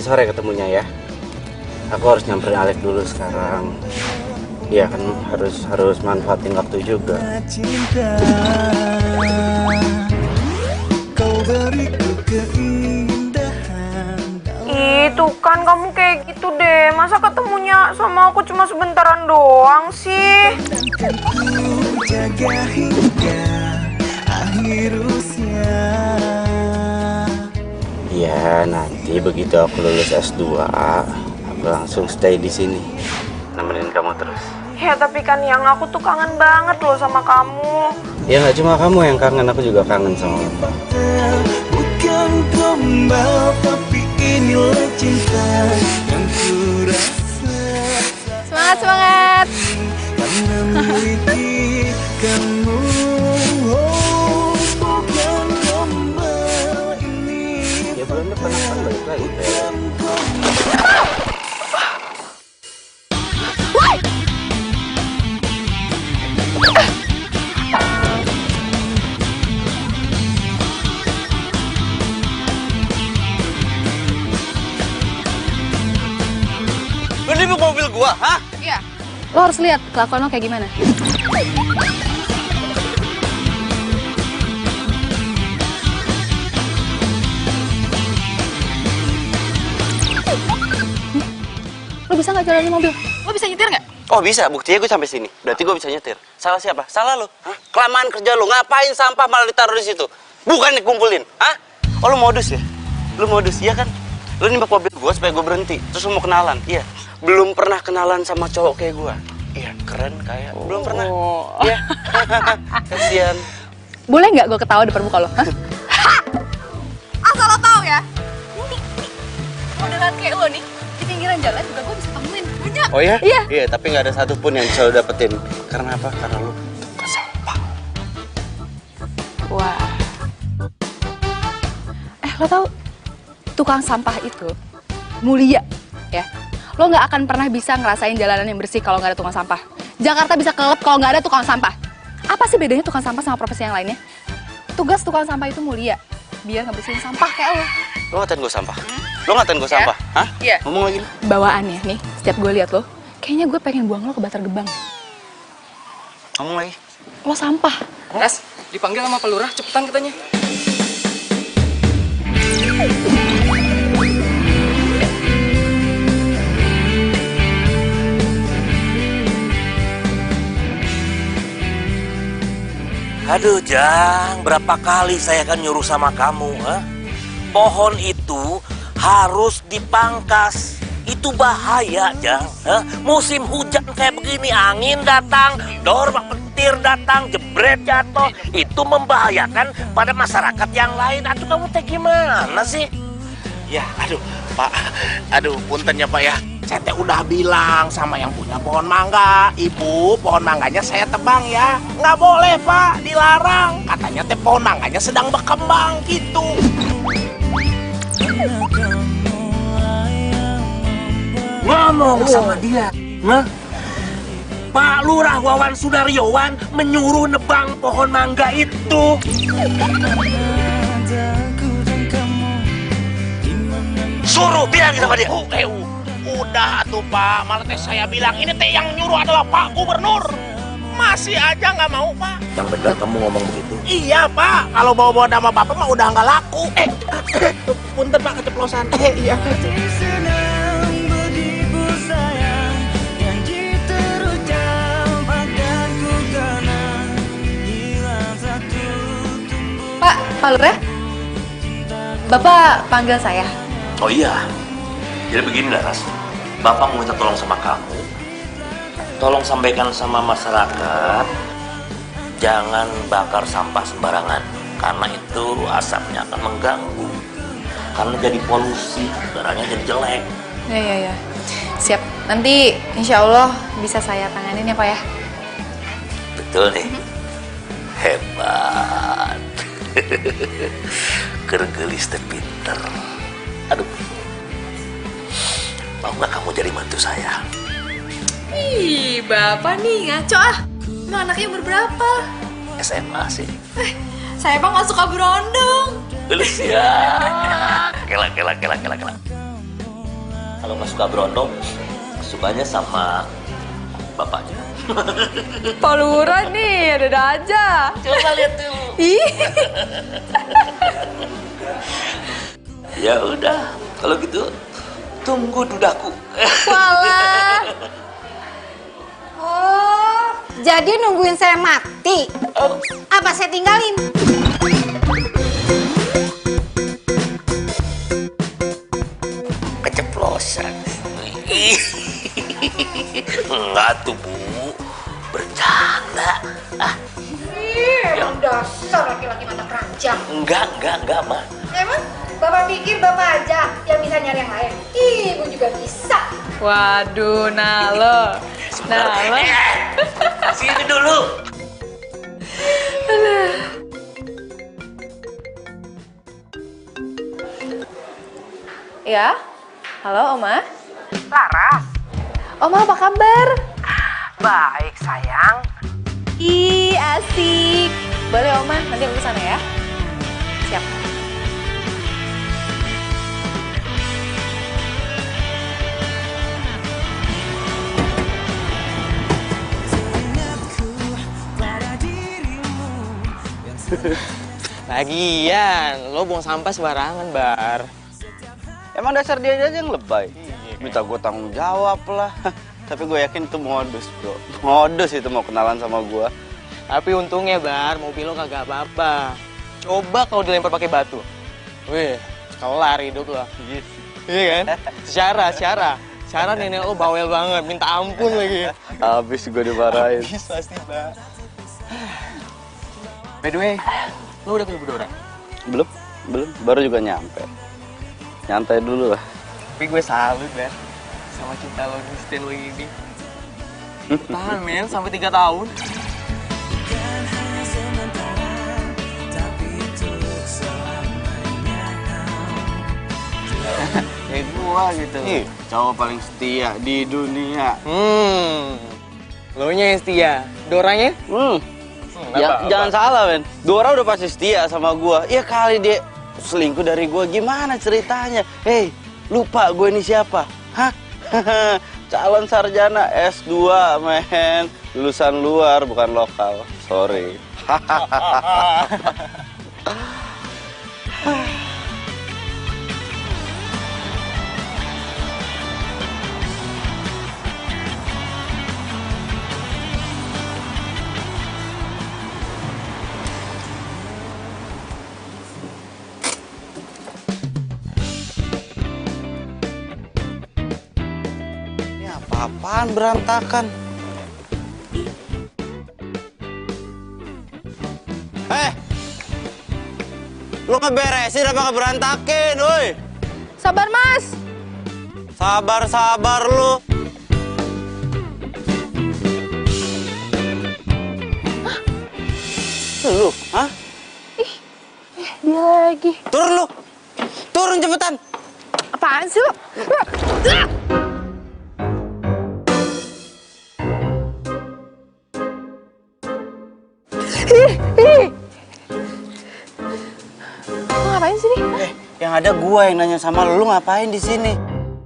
sore ketemunya ya. Aku harus nyamperin Alek dulu sekarang. Iya kan harus manfaatin waktu juga. Itu kan kamu kayak gitu deh. Masa ketemunya sama aku cuma sebentaran doang sih? Iya, nanti begitu aku lulus S2, aku langsung stay di sini. Nemenin kamu terus. Ya tapi kan yang aku tuh kangen banget loh sama kamu. Ya nggak cuma kamu yang kangen, aku juga kangen sama kamu. Bukan gombal, tapi inilah cinta yang kurasa. Semangat, semangat. Karena memiliki kamu. Oh, bukan gombal ini. Ya bulan depan akan balik lagi. Lu nibuk mobil gua, hah? Iya. Lo harus lihat kelakuan lo kayak gimana. Lo bisa nggak jalanin mobil? Lo bisa nyetir nggak? Oh bisa, buktinya gue sampai sini. Berarti gue bisa nyetir. Salah siapa? Salah lu. Hah? Kelamaan kerja lu. Ngapain sampah malah ditaruh di situ? Bukan dikumpulin. Hah? Oh lu modus ya? Lu modus, iya kan? Lu nimbak mobil gue supaya gue berhenti. Terus lu mau kenalan. Iya. Belum pernah kenalan sama cowok kayak gue. Iya, keren kayak. Belum pernah. Iya. Kasian. Boleh nggak gue ketawa depan muka lo? Hah? Asal lo tahu ya. Nih, modelan kayak lo nih di pinggiran jalan juga gue bisa temuin. Banyak. Oh ya? Iya. Iya, tapi nggak ada satupun yang bisa lu dapetin. Karena apa? Karena lu tukang sampah. Wah. Lo tahu tukang sampah itu mulia ya. Lo nggak akan pernah bisa ngerasain jalanan yang bersih kalau nggak ada tukang sampah. Jakarta bisa kelep kalau nggak ada tukang sampah. Apa sih bedanya tukang sampah sama profesi yang lainnya? Tugas tukang sampah itu mulia, biar ngebersihin sampah kayak lo. Lo ngatain gue sampah? Lo ngatain gue sampah? Hah? Iya. Ngomong lagi. Bawaannya nih, setiap gue lihat lo, kayaknya gue pengen buang lo ke Bantar Gebang. Ngomong lagi. Lo sampah. Ras, dipanggil sama Pak Lurah, cepetan katanya. Aduh Jang, berapa kali saya kan nyuruh sama kamu, ha? Pohon itu harus dipangkas. Itu bahaya, Jang. Ha? Musim hujan kayak begini, angin datang, dormak petir datang, jebret jatuh. Itu membahayakan pada masyarakat yang lain. Aduh, kamu teh gimana sih? Ya, aduh, Pak. Aduh, punten ya, Pak ya. Saya teh udah bilang sama yang punya pohon mangga, Ibu, pohon mangganya saya tebang ya. Nggak boleh, Pak, dilarang. Katanya teh pohon mangganya sedang berkembang gitu. Ngomong sama dia, nah? Pak Lurah Wawan Sudaryowan menyuruh nebang pohon mangga itu. Suruh bilang sama dia. Udah tuh Pak, malah teh saya bilang ini teh yang nyuruh adalah Pak Gubernur. Masih aja nggak mau Pak. Yang benar kamu ngomong begitu. Iya Pak, kalau bawa-bawa nama Bapak mah udah nggak laku. Punten Pak keceplosan. Iya. Pak Lurah, Bapak panggil saya. Oh iya. Jadi begini Laras, Bapak mau minta tolong sama kamu. Tolong sampaikan sama masyarakat, jangan bakar sampah sembarangan. Karena itu asapnya akan mengganggu. Karena jadi polusi, udaranya jadi jelek. Ya. Siap. Nanti insya Allah bisa saya tanganin ya Pak ya. Betul nih. Hebat. Gergelis teh pinter. Aduh. Mau nggak kamu jadi mantu saya? Ih, Bapak nih ngaco ah. Emang anaknya berberapa? SMA sih. Saya emang nggak suka berondong. Lulus ya. Kela. kalau nggak suka berondong, sukanya sama bapaknya. Pak Lurah nih, ada aja. Coba lihat dulu. Ih. Ya udah, kalau gitu tunggu dudaku. Walah. Oh, jadi nungguin saya mati? Apa saya tinggalin? Keceplosan. Enggak tuh, Bu. Bercanda. Dasar laki-laki mata keranjang. Enggak, Ma. Emang Bapak pikir Bapak aja yang bisa nyari yang lain? Ibu juga bisa. Waduh, Nalo. Nalo. Sini dulu. Ya? Halo, Oma? Laras, Oma, apa kabar? baik sayang. Ih, asik. Boleh, Oma. Nanti aku kesana ya. Siap. Lagian, lo buang sampah sembarangan, Bar. Emang dasar dia aja yang lebay. Minta gue tanggung jawab lah. Tapi gue yakin itu modus, bro. Modus itu mau kenalan sama gue. Tapi untungnya, Bar, mobil lo kagak apa-apa. Coba kalau dilempar pakai batu. Wih, kelar hidup lo. Iya kan? Secara nenek lo bawel banget, minta ampun lagi. Habis gue dimarahin. Habis pasti, Bar. By the way, lo udah punya orang? Belum. Baru juga nyampe. Nyantai dulu lah. Tapi gue salut, Bar, sama cinta lo instan lo ini. Tahan, men, sampai 3 tahun. Kayak gue gitu. Cowok paling setia di dunia. Lo nya yang setia, Doranya? Jangan salah, men. Dora udah pasti setia sama gua. Iya kali dia selingkuh dari gua. Gimana ceritanya? Hei, lupa gue ini siapa? Hah? Calon sarjana S2, men. Lulusan luar, bukan lokal. Sorry. Apaan berantakan? Lu ngeberesin apa ngeberantakin, woi? Sabar, Mas. Sabar lu. Lu, hah? Dia lagi. Turun lu. Turun cepetan. Apaan sih lo? Lo ngapain sih nih? Yang ada gua yang nanya sama lu ngapain di sini?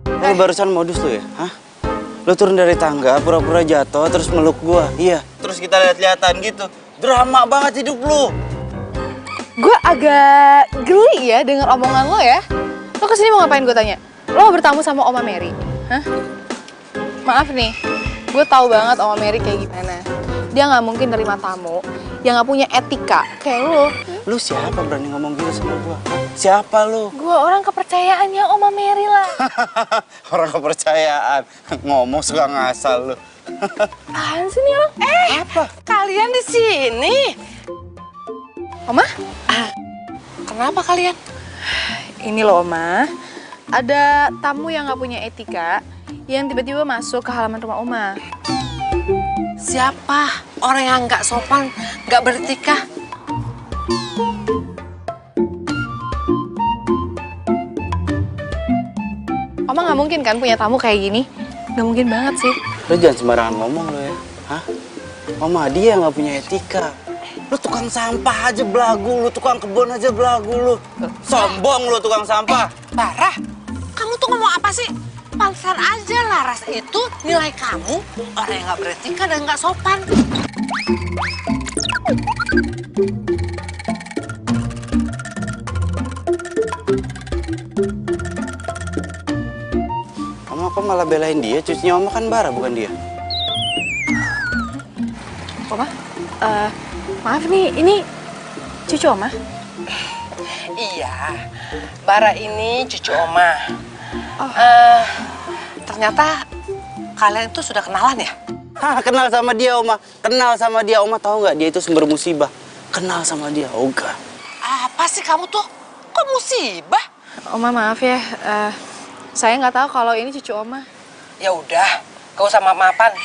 Lu barusan modus lu ya? Hah? Lu turun dari tangga, pura-pura jatuh, terus meluk gua. Iya. Terus kita lihat-lihatan gitu. Drama banget hidup lu. Gue agak geli ya denger omongan lo ya. Lo kesini mau ngapain gue tanya? Lo mau bertamu sama Oma Mary? Hah? Maaf nih, gue tahu banget Oma Mary kayak gimana. Dia nggak mungkin nerima tamu yang nggak punya etika kayak lo. Lu siapa berani ngomong gitu sama gua? Hah? Siapa lu? Gue orang kepercayaannya Oma Mary lah. Orang kepercayaan. Ngomong suka ngasal lu. Apaan sih nih orang? Apa? Kalian di sini? Oma? Kenapa kalian? Ini loh Oma, ada tamu yang nggak punya etika yang tiba-tiba masuk ke halaman rumah Oma. Siapa orang yang nggak sopan, nggak beretika? Oma nggak mungkin kan punya tamu kayak gini? Nggak mungkin banget sih. Lu jangan sembarangan ngomong lu ya. Hah? Mama dia nggak punya etika. Lu tukang sampah aja belagu, lu tukang kebun aja belagu lu. Sombong lu tukang sampah. Barah, kamu tuh ngomong apa sih? pantesan aja Laras itu nilai kamu orang yang nggak beretika dan nggak sopan. Oma kok malah belain dia? Cucunya Oma kan Bara, bukan dia. Oma, maaf nih, ini cucu Oma. Iya, Bara ini cucu Oma. Ternyata kalian itu sudah kenalan ya? Hah, kenal sama dia Oma. Kenal sama dia Oma, tahu nggak? Dia itu sumber musibah. Kenal sama dia, Oga. Apa sih kamu tuh? Kok musibah? Oma maaf ya, saya nggak tahu kalau ini cucu Oma. Ya udah, gak usah maaf-maafan.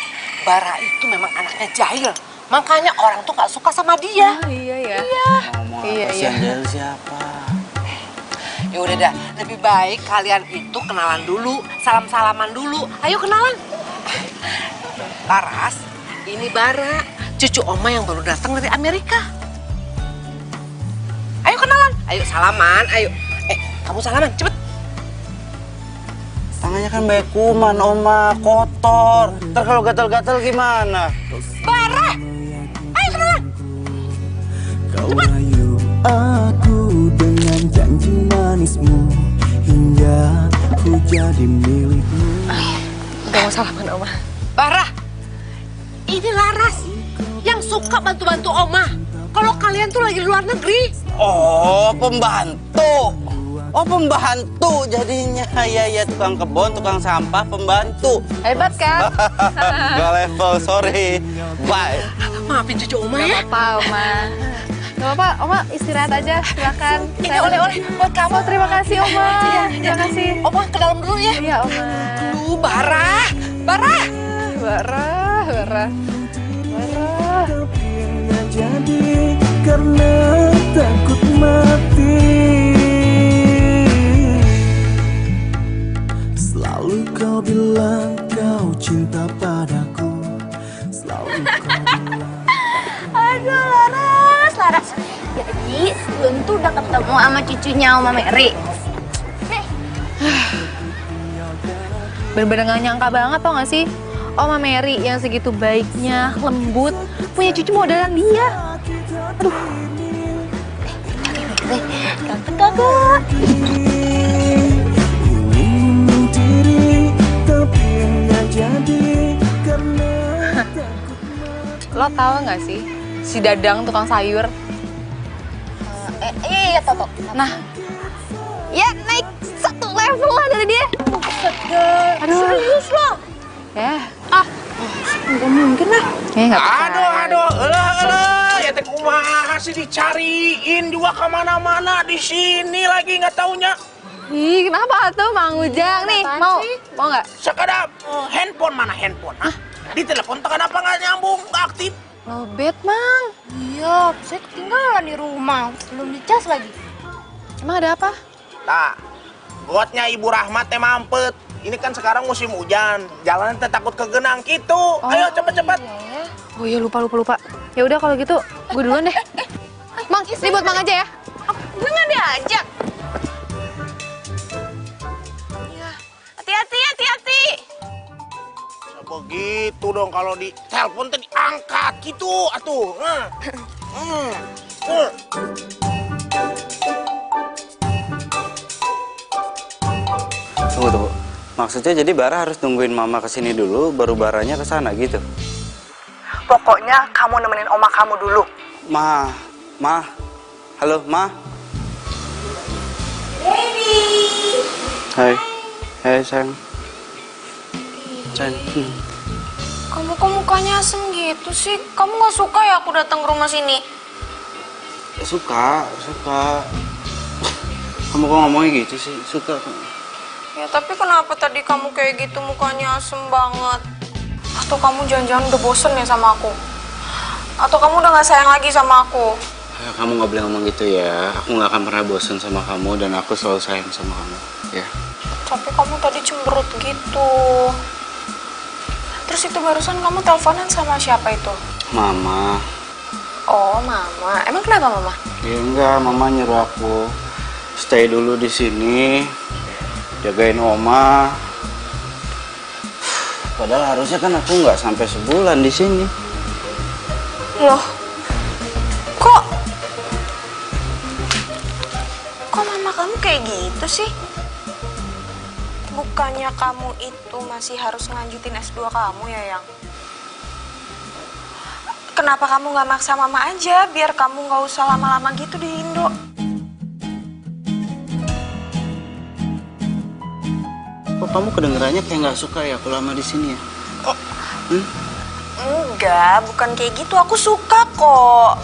Bara itu memang anaknya jahil. Makanya orang tuh nggak suka sama dia. Oh, iya ya. Oma, Iya, kasihan iya. dia siapa? Ya udah dah, lebih baik kalian itu kenalan dulu, salam-salaman dulu. Ayo kenalan. Laras, ini Bara, cucu Oma yang baru datang dari Amerika. Ayo kenalan, ayo salaman, ayo. Kamu salaman, cepet. Tangannya kan banyak kuman, Oma, kotor. Ntar kalau gatal-gatal gimana? Bara, ayo kenalan. Kau rayu aku dengan janji manismu hingga ku jadi milikmu. Gak mau salaman Oma. Bara, ini Laras yang suka bantu-bantu Oma. Kalau kalian tuh lagi di luar negeri. Oh, pembantu. Oh, pembantu jadinya. Ya, tukang kebun, tukang sampah, pembantu. Hebat kan? Gak level, sorry. Bye. Maafin cucu Oma ya. Gak apa-apa Oma. Gak apa-apa, Oma istirahat aja, silakan. Ini oleh-oleh buat kamu. Oh, terima kasih Oma. Terima kasih. Oma ke dalam dulu ya. Iya Oma. Aduh, Bara. Bara. Tapi nggak jadi karena takut mati. Selalu kau bilang kau cinta padaku. Selalu kau bilang. Aduh, Laras. Jadi, sebelum tuh udah ketemu sama cucunya Oma Mary. Bener-bener gak nyangka banget tau gak sih? Oma Mary yang segitu baiknya, lembut, punya cucu modelan dia. Aduh. Kagak. Ingin diri tapi nggak jadi karena Lo tau gak sih? Si Dadang tukang sayur. Iya, Toto. Nah, ya naik satu level lah dari dia. Aduh. Serius lo? Ya. Nggak mungkin lah. Kayaknya gak percaya. Aduh, ya teh kumaha sih dicariin juga kemana-mana di sini lagi nggak taunya. Ih, kenapa tuh Mang Ujang nih? Mau nggak? Sekedar handphone mana handphone? Hah? Di telepon tekan apa nggak nyambung, nggak aktif? Lobet, Mang. Iya, saya ketinggalan di rumah. Belum dicas lagi. Emang ada apa? Nah, buatnya Ibu Rahmat teh mampet. Ini kan sekarang musim hujan, jalan teh takut kegenang gitu. Ayo cepet-cepet. Oh iya, lupa. Ya udah kalau gitu, gue duluan deh. Mang, ini buat Mang aja ya. Gue nggak diajak. Hati-hati. Begitu dong kalau di telepon teh diangkat gitu atuh. Tunggu. Maksudnya jadi Bara harus nungguin Mama kesini dulu, baru Baranya ke sana gitu? Pokoknya kamu nemenin oma kamu dulu. Ma. Halo, Ma. Baby. Hai sayang. Kamu kok mukanya asem gitu sih? Kamu nggak suka ya aku datang ke rumah sini? Suka. Kamu kok ngomongnya gitu sih? Suka. Ya tapi kenapa tadi kamu kayak gitu mukanya asem banget? Atau kamu jangan-jangan udah bosen ya sama aku? Atau kamu udah gak sayang lagi sama aku? Kamu nggak boleh ngomong gitu ya. Aku nggak akan pernah bosen sama kamu dan aku selalu sayang sama kamu. Ya. Tapi kamu tadi cemberut gitu. Terus itu barusan kamu teleponan sama siapa itu? Mama. Oh, Mama. Emang kenapa Mama? Ya enggak, Mama nyuruh aku stay dulu di sini, jagain Oma. Padahal harusnya kan aku nggak sampai sebulan di sini. Loh, kok mama kamu kayak gitu sih? Bukannya kamu itu masih harus ngelanjutin S2 kamu ya, Yang? Kenapa kamu nggak maksa mama aja biar kamu nggak usah lama-lama gitu di Indo? Kok kamu kedengerannya kayak nggak suka ya aku lama di sini ya? Enggak, bukan kayak gitu. Aku suka kok.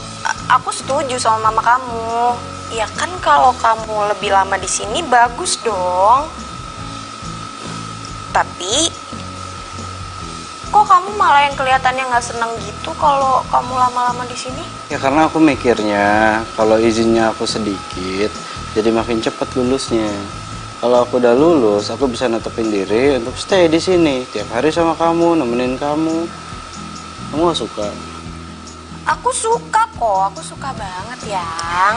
Aku setuju sama mama kamu. Ya kan kalau kamu lebih lama di sini bagus dong. Tapi kok kamu malah yang kelihatannya nggak seneng gitu kalau kamu lama-lama di sini? Ya karena aku mikirnya kalau izinnya aku sedikit, jadi makin cepat lulusnya. Kalau aku udah lulus, aku bisa netepin diri untuk stay di sini tiap hari sama kamu, nemenin kamu. Kamu gak suka? Aku suka kok, aku suka banget, Yang.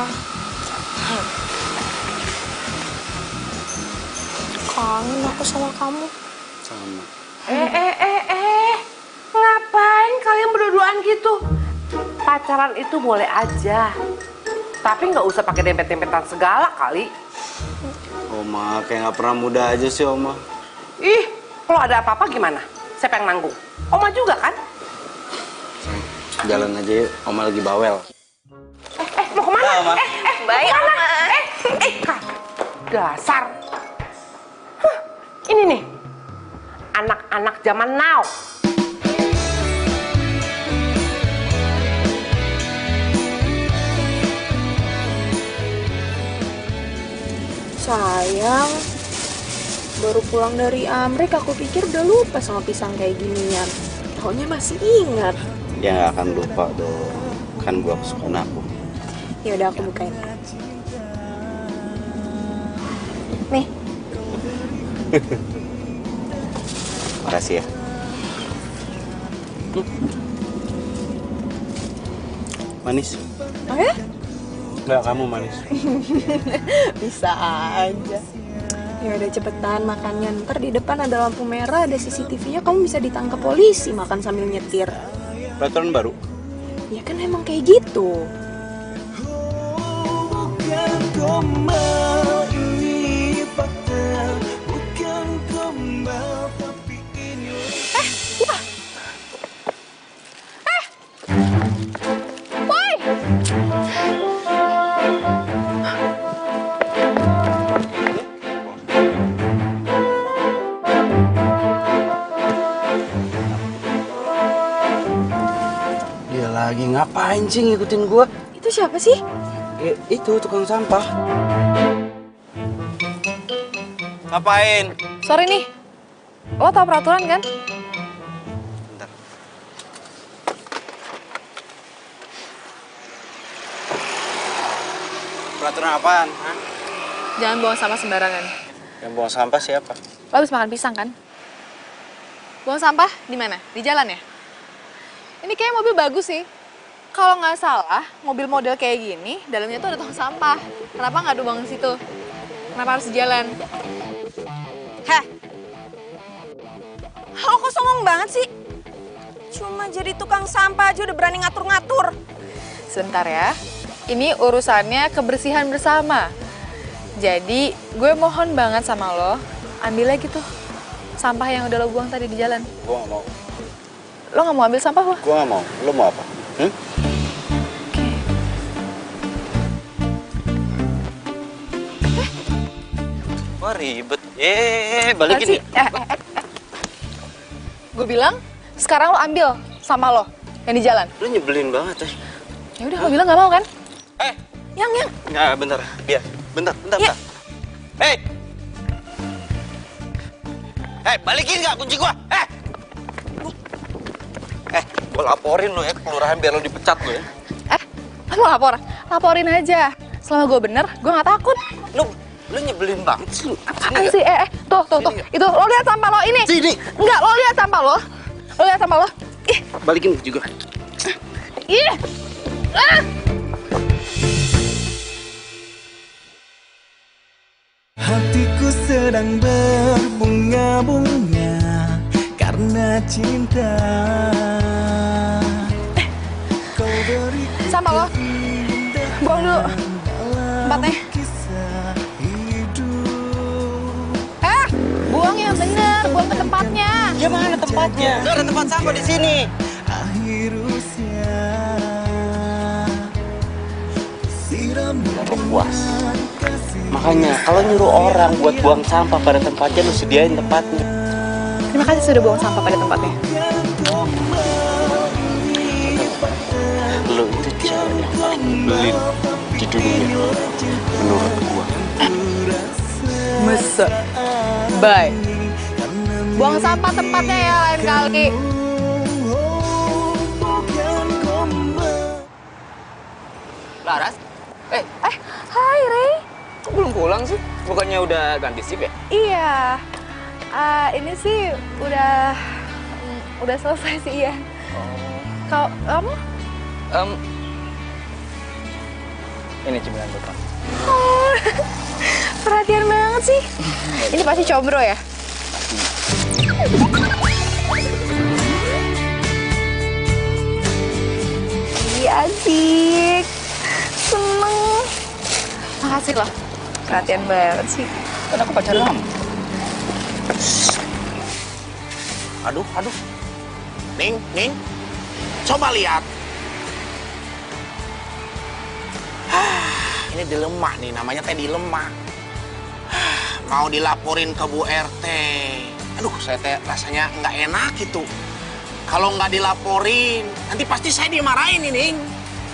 Kangen aku sama kamu. Sama. Ngapain kalian berdua-duaan gitu? Pacaran itu boleh aja, tapi nggak usah pakai dempet-dempetan segala kali. Oma, kayak gak pernah muda aja sih, Oma. Ih, kalau ada apa-apa gimana? Siapa yang nanggung? Oma juga kan? Jalan aja yuk, Oma lagi bawel. Mau kemana? Oma. Baik, Oma. Dasar. Ini nih, anak-anak zaman now. Sayang, baru pulang dari Amerika, aku pikir udah lupa sama pisang kayak ginian. Taunya masih ingat. Ya gak akan lupa dong, kan buah kesukaan aku. Ya udah aku bukain. Nih. Makasih ya. Manis? Oh ya? Enggak, kamu manis. Bisa aja. Ya udah cepetan makannya. Ntar di depan ada lampu merah, ada CCTV-nya, kamu bisa ditangkap polisi makan sambil nyetir. Peraturan baru? Ya kan emang kayak gitu. Bukan gombal, ini fakta. Bukan gombal, tapi ini Boy! Dia lagi ngapain sih ngikutin gua? Itu siapa sih? Itu tukang sampah. Ngapain? Sorry nih, lo tau peraturan kan? Bentar. Peraturan apaan? Hah? Jangan buang sampah sembarangan. Yang buang sampah siapa? Lo habis makan pisang kan? Buang sampah di mana? Di jalan ya? Ini kayak mobil bagus sih. Kalau nggak salah, mobil model kayak gini, dalamnya tuh ada tong sampah. Kenapa nggak dibuang di situ? Kenapa harus di jalan? Heh. Lo kok songong banget sih? Cuma jadi tukang sampah aja udah berani ngatur-ngatur. Sebentar ya. Ini urusannya kebersihan bersama. Jadi, gue mohon banget sama lo, ambil lagi tuh sampah yang udah lo buang tadi di jalan. Gua nggak mau. Lo nggak mau ambil sampah lo? Gua nggak mau. Lo mau apa? Wah ribet. Balikin. Gue bilang, sekarang lo ambil sampah lo yang di jalan. Lo nyebelin banget ya. Ya udah, lo bilang nggak mau kan? Yang. Nggak, bentar. Biar. Bentar. Ya. Hei, balikin nggak kunci gua? Gua laporin lo ya ke kelurahan biar lo dipecat lo ya. Lo lapor? Laporin aja. Selama gue bener, gue nggak takut. Lo nyebelin banget sih. Apaan sih? Tuh. Itu, lo lihat sampah lo ini. Sini. Enggak, lo lihat sampah lo. Lo lihat sampah lo. Ih, Balikin kunci gua. ih. Hatiku sedang berbunga-bunga karena cinta. Kau beri Sampah lo. Buang dulu. Tempatnya. kisah hidup. Buang yang bener. Buang ke tempatnya. Ya mana tempatnya? Gak ada tempat sampah di sini. Akhir usia siram Puas. Makanya kalau nyuruh orang buat buang sampah pada tempatnya, lu sediain tempatnya. Terima kasih sudah buang sampah pada tempatnya. Lu itu cewek yang paling nyebelin di dunia menurut gua. Masa? Bye. Buang sampah tempatnya ya lain kali. Laras? Hai Ray. Kok belum pulang sih? Bukannya udah ganti shift ya? Iya. Ini sih udah selesai sih ya. Kamu? Ini cemilan buat kamu. Oh, perhatian banget sih. Ini pasti combro ya? Iya asik. Seneng. Makasih loh. Perhatian banget sih. Kan aku pacar kamu. Aduh. Ning. Coba lihat. Ini dilema nih, namanya teh dilema. Mau dilaporin ke Bu RT. Aduh, saya teh rasanya nggak enak gitu. Kalau nggak dilaporin, nanti pasti saya dimarahin ini, Ning.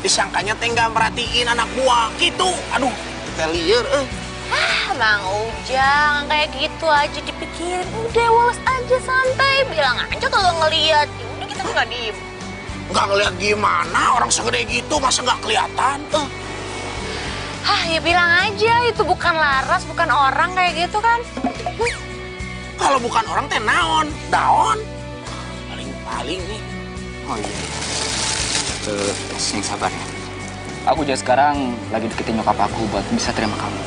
Disangkanya teh nggak merhatiin anak buah gitu. Aduh, kita liar. Bang Ujang, kayak gitu aja dipikirin. Udah walas aja, santai. Bilang aja kalau ngeliat. Udah kita nggak diem. Nggak ngeliat gimana, orang segede gitu masa nggak kelihatan? Ya bilang aja itu bukan Laras, bukan orang kayak gitu kan. Kalau bukan orang teh naon, daon. Paling nih. Oh iya. Yang sabar ya. Aku juga sekarang lagi deketin nyokap aku buat bisa terima kamu.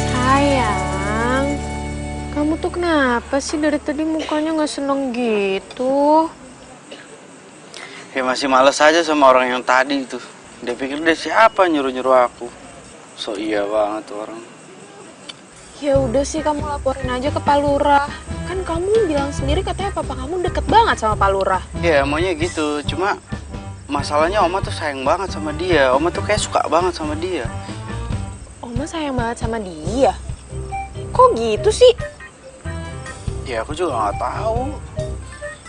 Sayang, kamu tuh kenapa sih dari tadi mukanya nggak seneng gitu? Ya masih males aja sama orang yang tadi itu. Dia pikir dia siapa nyuruh-nyuruh aku. So iya banget tuh orang. Ya udah sih kamu laporin aja ke Pak Lurah. Kan kamu bilang sendiri katanya papa kamu deket banget sama Pak Lurah. Ya maunya gitu, cuma masalahnya Oma tuh sayang banget sama dia. Oma tuh kayak suka banget sama dia. Oma sayang banget sama dia. Kok gitu sih? Ya aku juga nggak tahu.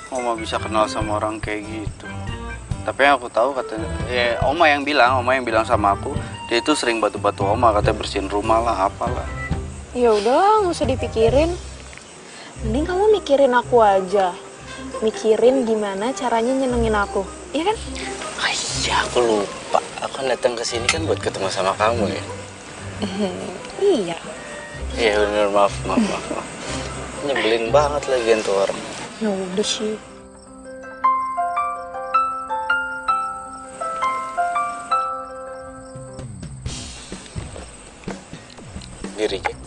Oma bisa kenal sama orang kayak gitu. Tapi yang aku tahu katanya, ya Oma yang bilang sama aku, dia itu sering batu-batu Oma, katanya bersihin rumah lah, apalah. Ya udahlah, nggak usah dipikirin. Mending kamu mikirin aku aja. Mikirin gimana caranya nyenengin aku, iya kan? Iya, aku lupa. Aku kan datang ke sini kan buat ketemu sama kamu ya. Iya. Iya bener, maaf. Nyebelin banget lagi tuh orang. Ya udah sih. Di-reject.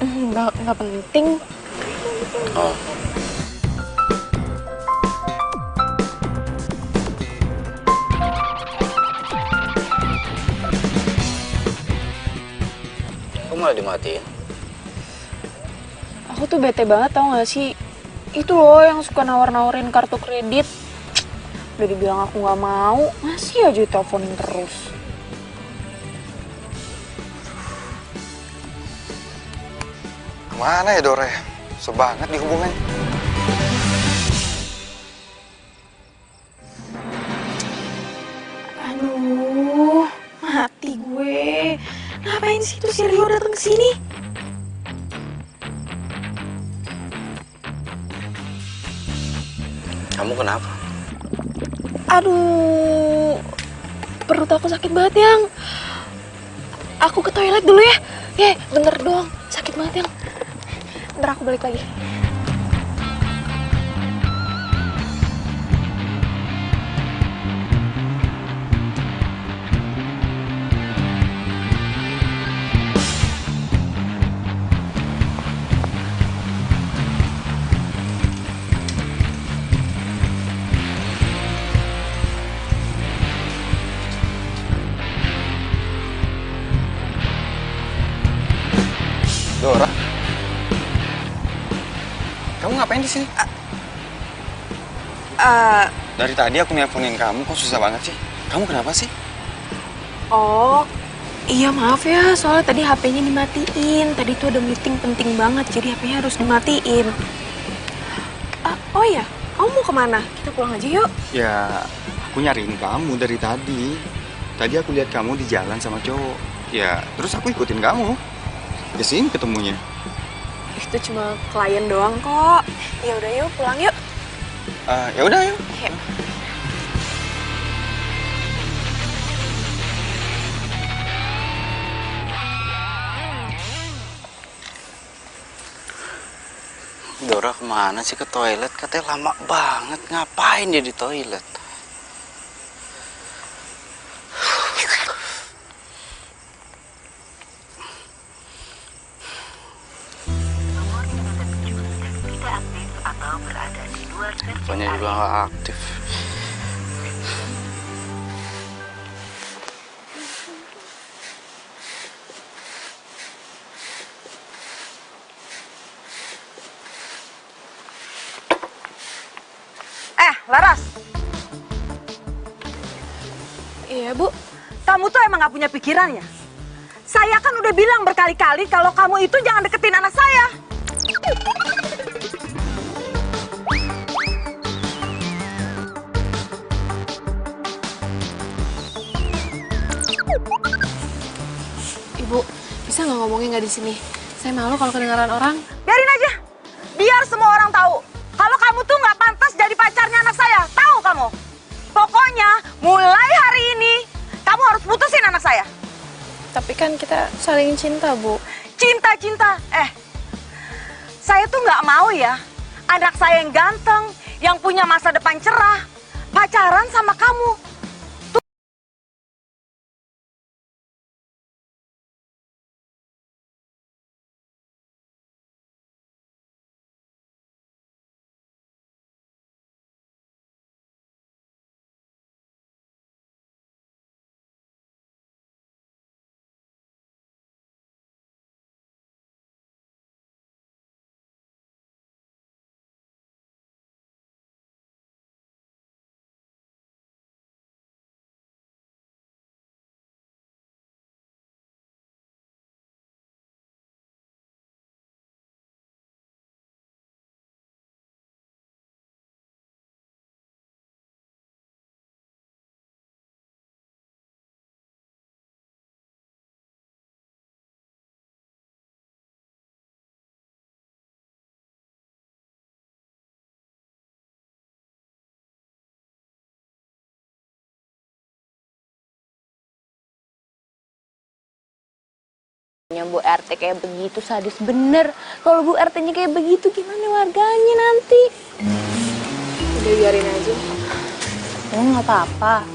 Nggak penting. Oh. Kok malah dimatiin? Aku tuh bete banget tau gak sih? Itu loh yang suka nawar-nawarin kartu kredit. Udah dibilang aku nggak mau, masih aja teleponin terus. Kemana ya Dore? Sebanget dihubungin. Aduh, mati gue. Ngapain sih tuh si Rio datang ke sini? Kamu kenapa? Aduh, perut aku sakit banget, Yang. Aku ke toilet dulu ya. Bentar doang. Sakit banget, Yang. Bentar Dora? Kamu ngapain di sini? Dari tadi aku nelponin kamu, kok susah banget sih? Kamu kenapa sih? Oh, iya maaf ya, soalnya tadi HP-nya dimatiin. Tadi tuh ada meeting penting banget, jadi HP-nya harus dimatiin. Oh iya, kamu mau kemana? Kita pulang aja yuk. Ya, aku nyariin kamu dari tadi. Tadi aku lihat kamu di jalan sama cowok. Ya, terus aku ikutin kamu. Ke sini ketemunya. Itu cuma klien doang kok. Ya udah yuk, pulang yuk. Ya udah yuk. Yuk. Dora kemana sih ke toilet? Katanya lama banget. Ngapain dia di toilet? Pokoknya juga nggak aktif. Laras, Iya, Bu. kamu tuh emang gak punya pikiran ya? Saya kan udah bilang berkali-kali kalau kamu itu jangan deketin anak saya. Ibu, bisa nggak ngomongnya nggak di sini? Saya malu kalau kedengaran orang. Biarin aja. Biar semua orang tahu. Kalau kamu tuh nggak pantas jadi pacarnya anak saya. Tahu kamu? Pokoknya mulai hari ini kamu harus putusin anak saya. Tapi kan kita saling cinta, Bu. Cinta-cinta. Saya tuh nggak mau ya anak saya yang ganteng, yang punya masa depan cerah, pacaran sama kamu. Bu RT kayak begitu sadis bener. Kalau Bu RT-nya kayak begitu gimana warganya nanti? Udah biarin aja. Oh nggak apa-apa.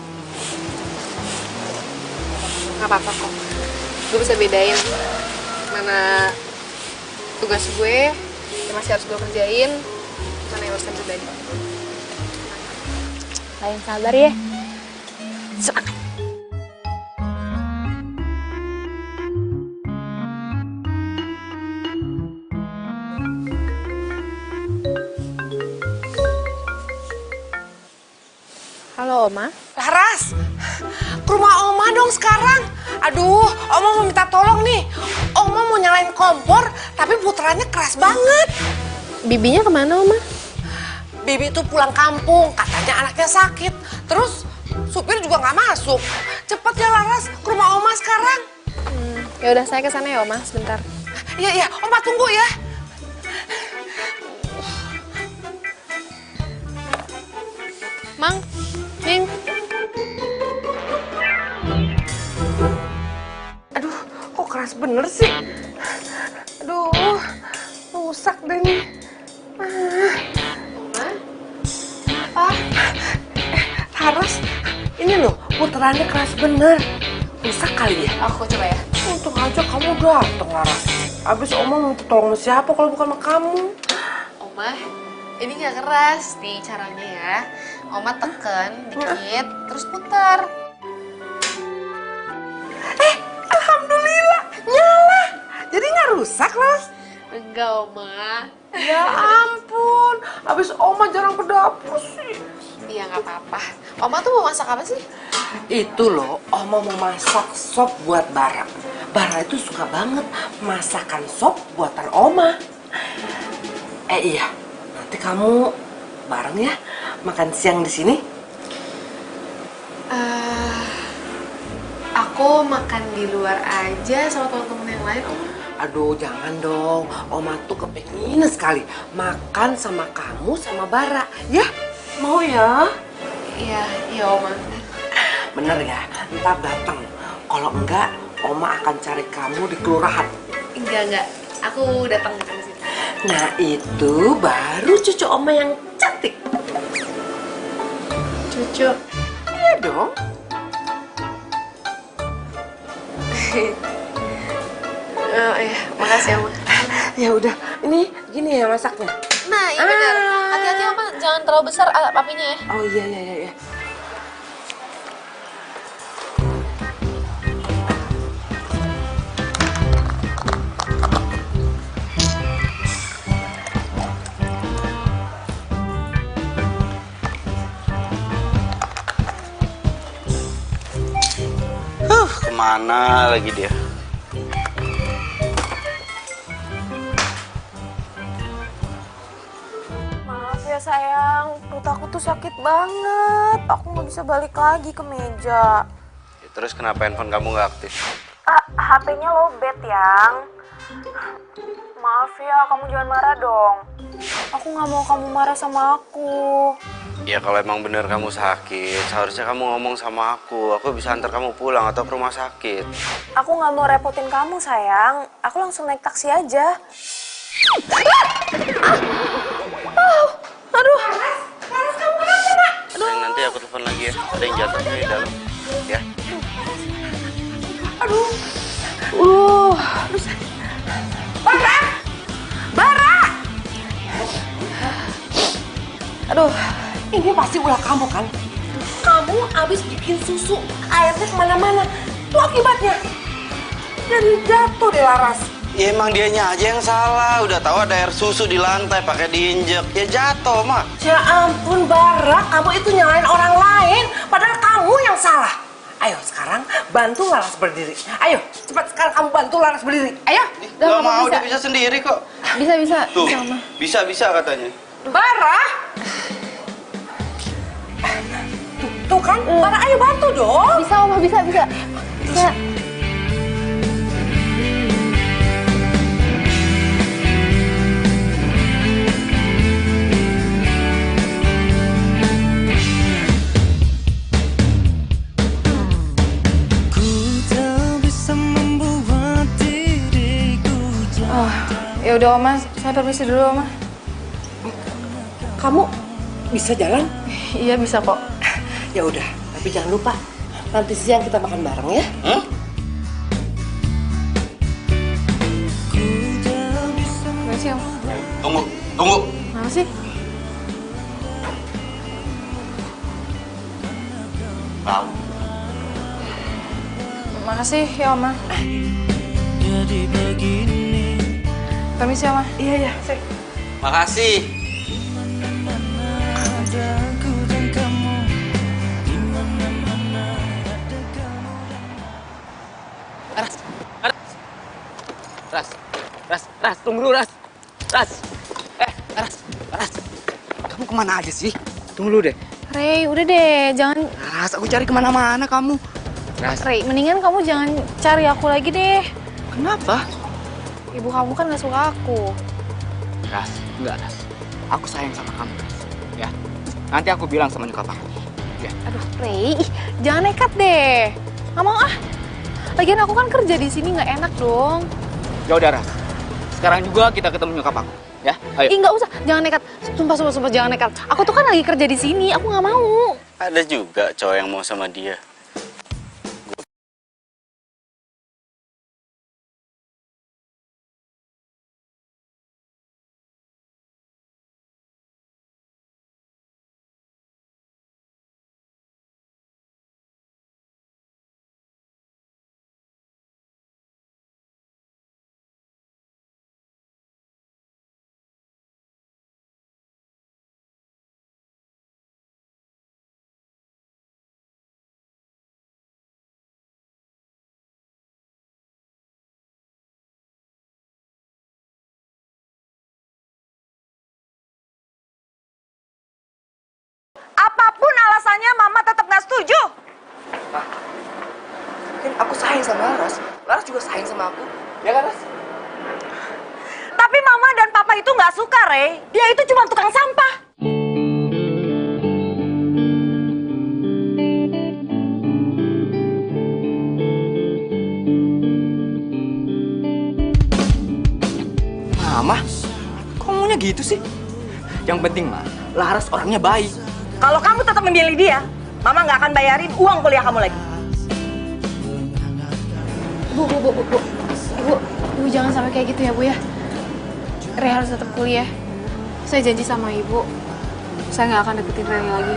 Nggak apa-apa kok. Gue bisa bedain mana tugas gue yang masih harus gue kerjain, mana yang urusan pribadi. Kalian sabar ya. Semangat. Halo, Oma. Laras, ke rumah Oma dong sekarang. Aduh, Oma mau minta tolong nih. Oma mau nyalain kompor, tapi puterannya keras banget. Bibinya kemana, Oma? Bibi tuh pulang kampung, katanya anaknya sakit. Terus supir juga nggak masuk. Cepet ya Laras, ke rumah Oma sekarang. Ya udah, saya ke sana ya, Oma, sebentar. Iya, Oma tunggu ya. Mang, Ning. Aduh, kok keras bener sih? Aduh, rusak deh nih. Laras, ini loh, puterannya keras bener. Rusak kali ya? Aku coba ya. Untung aja kamu dateng, Laras. Abis Oma minta tolong sama siapa kalau bukan sama kamu? Oma, ini nggak keras nih caranya ya. Oma tekan dikit, terus putar. Alhamdulillah, nyala. Jadi nggak rusak, Ros? Enggak, Oma. Ya ampun, abis Oma jarang ke dapur sih. Iya, nggak apa-apa. Oma tuh mau masak apa sih? Itu loh, Oma mau masak sop buat Bara. Bara itu suka banget masakan sop buatan Oma. Iya, nanti kamu bareng ya makan siang di sini. Aku makan di luar aja sama teman-teman yang lain, Oma. Aduh, jangan dong. Oma tuh kepengen sekali makan sama kamu sama Bara. Ya, mau ya? Iya, iya, Oma. Bener ya, ntar datang. Kalau enggak, Oma akan cari kamu di kelurahan. Enggak. Aku datang ke sini. Nah, itu baru cucu Oma yang cantik. Cucu. Iya dong. Oh iya, makasih, Oma. Ya udah, ini gini ya masaknya. Nah, iya benar. Hati-hati, Oma. Jangan terlalu besar apinya ya. Oh iya. Kemana lagi dia? Maaf ya sayang, perut aku tuh sakit banget. Aku nggak bisa balik lagi ke meja. Ya, terus kenapa handphone kamu nggak aktif? HP-nya lowbat, Yang. Maaf ya, kamu jangan marah dong. Aku nggak mau kamu marah sama aku. Ya kalau emang bener kamu sakit, seharusnya kamu ngomong sama aku. Aku bisa antar kamu pulang atau ke rumah sakit. Aku nggak mau repotin kamu, sayang. Aku langsung naik taksi aja. Aduh. Laras, kamu kenapa, Nak? Sayang, nanti aku telepon lagi ya. Ada yang jatuh di dalam. Ya. Aduh. Bara! Aduh, ini pasti ulah kamu kan? Kamu abis bikin susu, airnya kemana-mana. Itu akibatnya. Jadi jatuh deh Laras. Ya emang dianya aja yang salah. Udah tahu ada air susu di lantai, pakai diinjek. Ya jatuh, Mak. Ya ampun, Bara, kamu itu nyalain orang lain, padahal kamu yang salah. Ayo sekarang bantu Laras berdiri. Ayo, cepat sekarang kamu bantu Laras berdiri. Ayo. Gak mau, dia bisa sendiri kok. Bisa. Tuh, bisa katanya. Bara. Tuh kan, Bara ayo bantu dong. Bisa, Oma, bisa. Ya udah, Oma, saya permisi dulu, Oma. Kamu bisa jalan? Iya, bisa kok. Ya udah, tapi jangan lupa nanti siang kita makan bareng ya. Makasih, Oma. Tunggu. Makasih. Tahu. Makasih ya, Oma. Permisi, Oma. Iya, sih. Makasih. Ras, tunggu dulu, Ras. Ras. Kamu kemana aja sih? Tunggu dulu deh. Rey, udah deh, jangan. Ras, aku cari kemana-mana kamu. Ras. Rey, mendingan kamu jangan cari aku lagi deh. Kenapa? Ibu kamu kan gak suka aku. Ras, enggak, Ras. Aku sayang sama kamu, Ras. Ya, nanti aku bilang sama nyokap aku. Ya. Aduh, Rey, jangan nekat deh. Gak mau ah. Lagian aku kan kerja di sini, nggak enak dong. Ya udah, Ras. Sekarang juga kita ketemu nyokap aku. Ya, ayo. Ih, nggak usah, jangan nekat. Sumpah, jangan nekat. Aku tuh kan lagi kerja di sini, aku nggak mau. Ada juga cowok yang mau sama dia. Apapun alasannya, Mama tetap nggak setuju. Mungkin aku sayang sama Laras. Laras juga sayang sama aku. Ya kan, Ras? Tapi Mama dan Papa itu nggak suka, Rey. Dia itu cuma tukang sampah. Mama, kok ngomongnya gitu sih? Yang penting mah, Laras orangnya baik. Kalau kamu tetap memilih dia, Mama nggak akan bayarin uang kuliah kamu lagi. Bu, jangan sampai kayak gitu ya, Bu ya. Rey harus tetap kuliah. Saya janji sama Ibu, saya nggak akan deketin Rey lagi.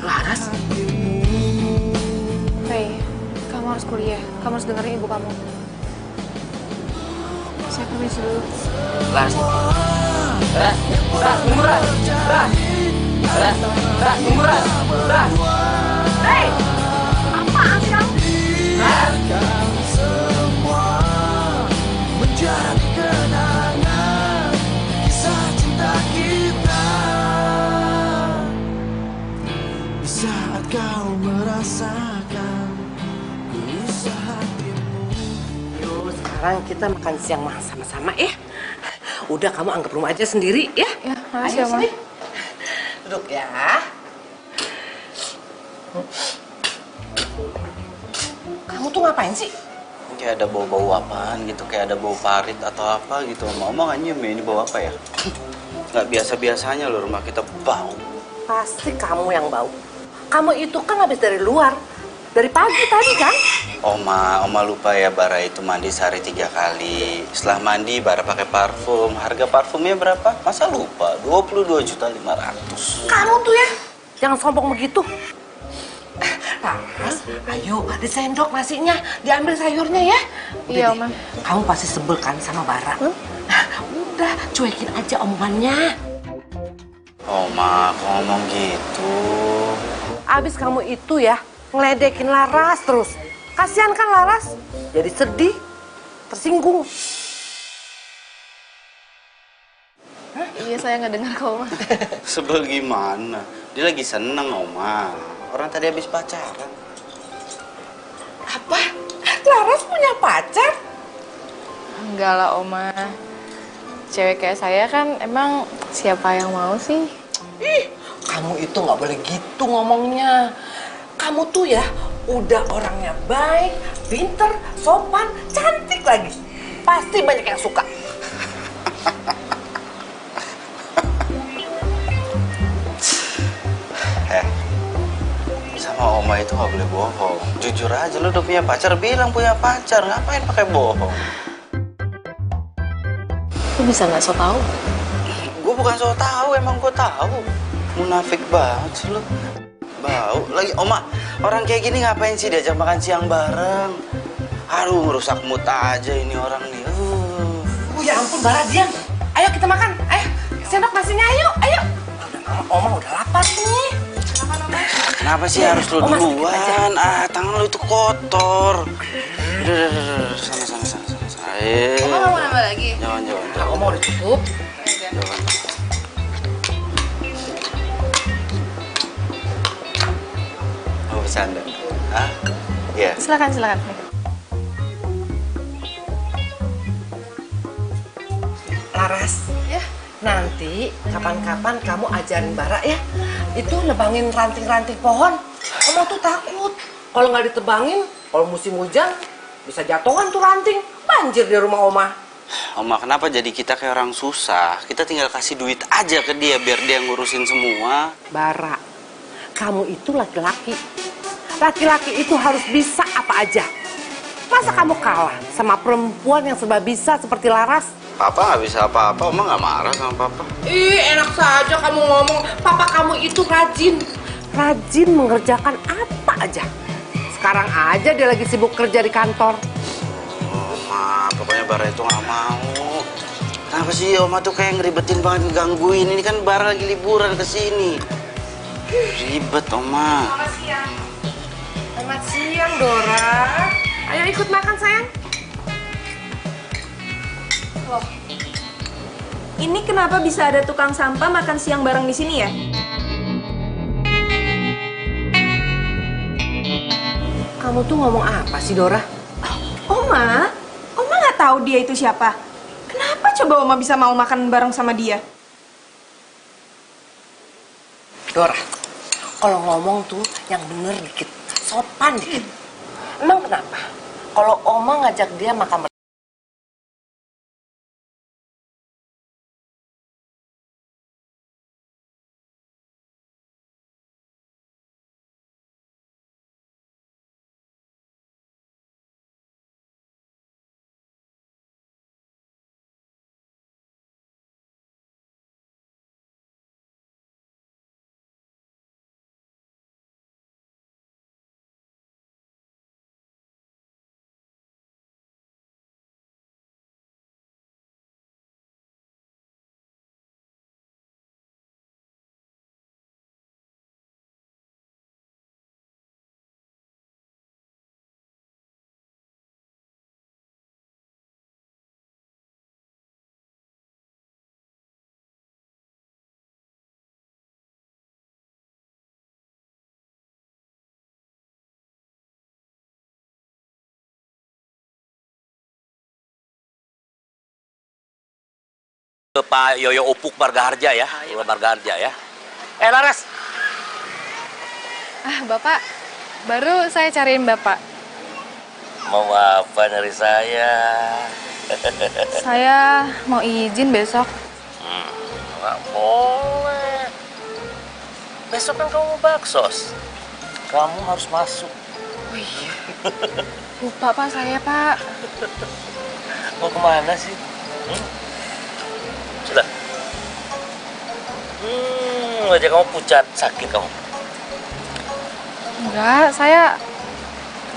Laras? Rey, kamu harus kuliah. Kamu harus dengerin ibu kamu. Saya permisi dulu. Laras. Ras, tunggu Ras. Ras, tunggu Ras. Rey, apaan sih kamu? menjadi kenangan kisah cinta kita. Di saat kau merasakan gelisah hatimu. Yuk, sekarang kita makan siang sama-sama ya. Udah, kamu anggap rumah aja sendiri ya. Ya, makasih ya, Ma. sini. Duduk ya. Kamu tuh ngapain sih? Kayak ada bau-bau apaan gitu, kayak ada bau parit atau apa gitu. Mama nggak nyium ya, ini bau apa ya? Nggak biasa-biasanya loh rumah kita bau. Pasti kamu yang bau. Kamu itu kan habis dari luar. Dari pagi tadi kan? Oma lupa ya, Bara itu mandi sehari 3 kali. Setelah mandi, Bara pakai parfum. Harga parfumnya berapa? Masa lupa? 22.500.000. Kamu tuh ya, jangan sombong begitu. Laras, ayo disendok nasinya, diambil sayurnya ya. Iya, Oma. Kamu pasti sebel kan sama Bara? Udah, cuekin aja omongannya. Oma, kok ngomong gitu? Abis kamu itu ya, ngeledekin Laras terus. Kasihan kan Laras, jadi sedih, tersinggung. Iya, saya nggak dengar kok, Oma. Sebel gimana? Dia lagi seneng, Oma. Orang tadi habis pacaran. Apa? Laras punya pacar? Enggak lah, Oma. Cewek kayak saya kan emang siapa yang mau sih? Ih, kamu itu nggak boleh gitu ngomongnya. Kamu tuh ya udah orangnya baik, pinter, sopan, cantik lagi. Pasti banyak yang suka. Sama Oma itu nggak boleh bohong. Jujur aja, lu udah punya pacar, bilang punya pacar. Ngapain pakai bohong? Lu bisa nggak so tau? Gue bukan so tahu, emang gue tahu. Munafik banget sih lu. Bau lagi, Oma. Orang kayak gini ngapain sih diajak makan siang bareng? Aduh, ngerusak mood aja ini orang nih. Oh ya ampun, Bara, diam. Ayo kita makan. Ayo, sendok nasinya, ayo, ayo. Oma udah lapar nih. Kenapa sih harus lu duluan? Tangan lu itu kotor. Udah, sana. Ayo. Oma mau nambah lagi? Jangan. Oma udah cukup. Jangan. Mau bercanda? Hah? Iya. Silakan. Laras, Ya. nanti kapan-kapan kamu ajarin Bara ya. Itu nebangin ranting-ranting pohon. Oma tuh takut. Kalau nggak ditebangin, kalau musim hujan, bisa jatuhan tuh ranting. Banjir di rumah Oma. Oma, kenapa jadi kita kayak orang susah? Kita tinggal kasih duit aja ke dia biar dia ngurusin semua. Bara, kamu itu laki-laki. Laki-laki itu harus bisa apa aja. Masa kamu kalah sama perempuan yang serba bisa seperti Laras? Papa nggak bisa apa-apa, Oma nggak marah sama Papa. Ih, enak saja kamu ngomong. Papa kamu itu rajin. Rajin mengerjakan apa aja. Sekarang aja dia lagi sibuk kerja di kantor. Oma, pokoknya Bara itu nggak mau. Kenapa sih Oma tuh kayak ngeribetin banget, ngegangguin? Ini kan Bara lagi liburan ke sini. Ribet, Oma. Selamat siang. Selamat siang, Dora. Ayo ikut makan, sayang. Loh, ini kenapa bisa ada tukang sampah makan siang bareng di sini ya? kamu tuh ngomong apa sih, Dora? Oma nggak tahu dia itu siapa. Kenapa coba Oma bisa mau makan bareng sama dia? Dora, kalau ngomong tuh yang bener dikit, sopan dikit. Emang kenapa? Kalau Oma ngajak dia makan ke Pak Yoyo Upuk Margaharja ya, Margaharja ya. Laras. Bapak, baru saya cariin Bapak. Mau apa dari saya? Saya mau izin besok. Nggak boleh. Besok kan kamu mau baksos. Kamu harus masuk. Lupa Pak saya, Pak. Mau kemana sih? Sudah. Wajah kamu pucat, sakit kamu. Enggak,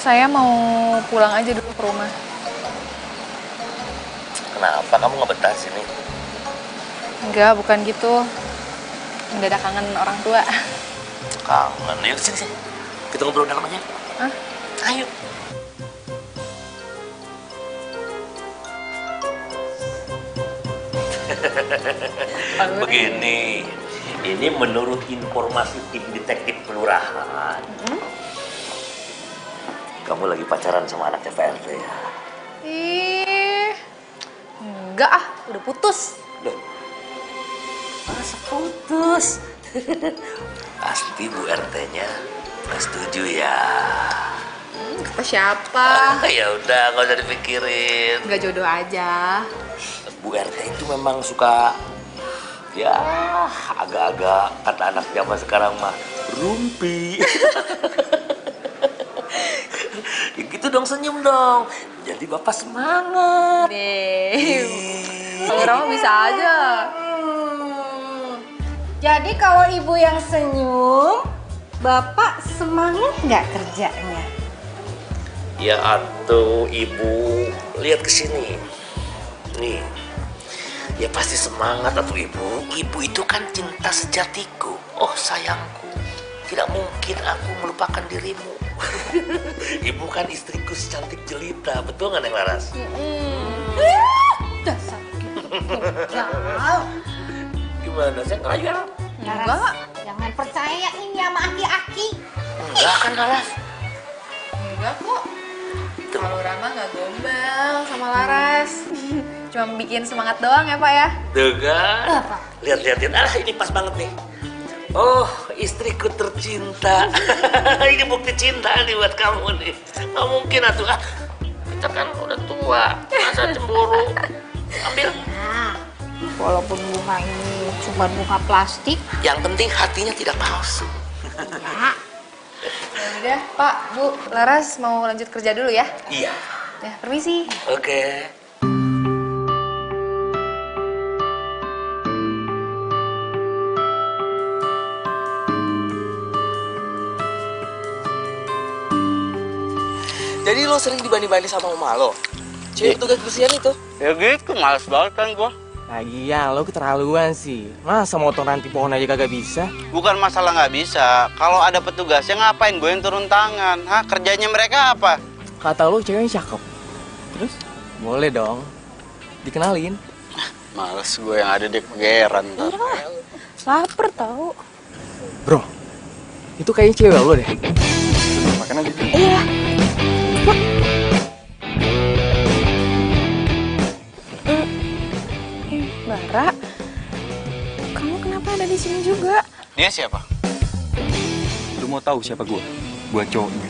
saya mau pulang aja dulu ke rumah. Kenapa kamu nggak betah sini? Enggak, bukan gitu. Mendadak kangen orang tua. Kangen, yuk sini. Kita ngobrol dalam aja. Hah? Ayo. Begini, ini menurut informasi tim detektif kelurahan. Kamu lagi pacaran sama anaknya PRT ya? Ih, enggak udah putus. Masa putus? Pasti Bu RT-nya nggak setuju ya. Kata siapa? Ya udah, nggak usah dipikirin. Nggak jodoh aja. Bu RT itu memang suka ya agak-agak kata anak zaman sekarang mah rumpi. Ya gitu dong, senyum dong. Jadi Bapak semangat. Kalau Rama bisa aja. Jadi kalau ibu yang senyum, bapak semangat nggak kerjanya? Ya atuh Ibu, lihat ke sini. Nih. Ya pasti semangat atuh Ibu. Ibu itu kan cinta sejatiku. Oh sayangku, tidak mungkin aku melupakan dirimu. Ibu kan istriku secantik jelita, betul nggak Neng Laras? Dasar Gimana, saya ngerayu ya? Enggak. Jangan percaya ini sama aki-aki. Enggak kan Laras? Enggak kok. Kalau Rama nggak gombal sama Laras. Cuma bikin semangat doang ya Pak ya? Tuh kan? Lihat. Ini pas banget nih. Oh, istriku tercinta. Ini bukti cinta nih buat kamu nih. Nggak mungkin atuh. Kita kan udah tua. Masa cemburu. Ambil. Nah, walaupun bunga ini cuma bunga plastik. Yang penting hatinya tidak palsu. Ya. Udah Pak, Bu, Laras mau lanjut kerja dulu ya? Iya. Ya, permisi. Oke. Jadi lo sering dibanding-banding sama mama lo? Cewek petugas bersihan itu? Ya gitu, males banget kan gua. Lagian lo keterlaluan sih. Masa motor ranting pohon aja kagak bisa? Bukan masalah nggak bisa. Kalau ada petugasnya ngapain gue yang turun tangan? Hah, kerjanya mereka apa? Kata lo ceweknya cakep. Terus? Boleh dong. Dikenalin. Males gue yang ada di kegeran. Laper tau. Bro, itu kayaknya cewek lo deh. Makan aja. Iya. Bara, kamu kenapa ada di sini juga? Dia siapa? Lu mau tahu siapa gua? Gua cowoknya.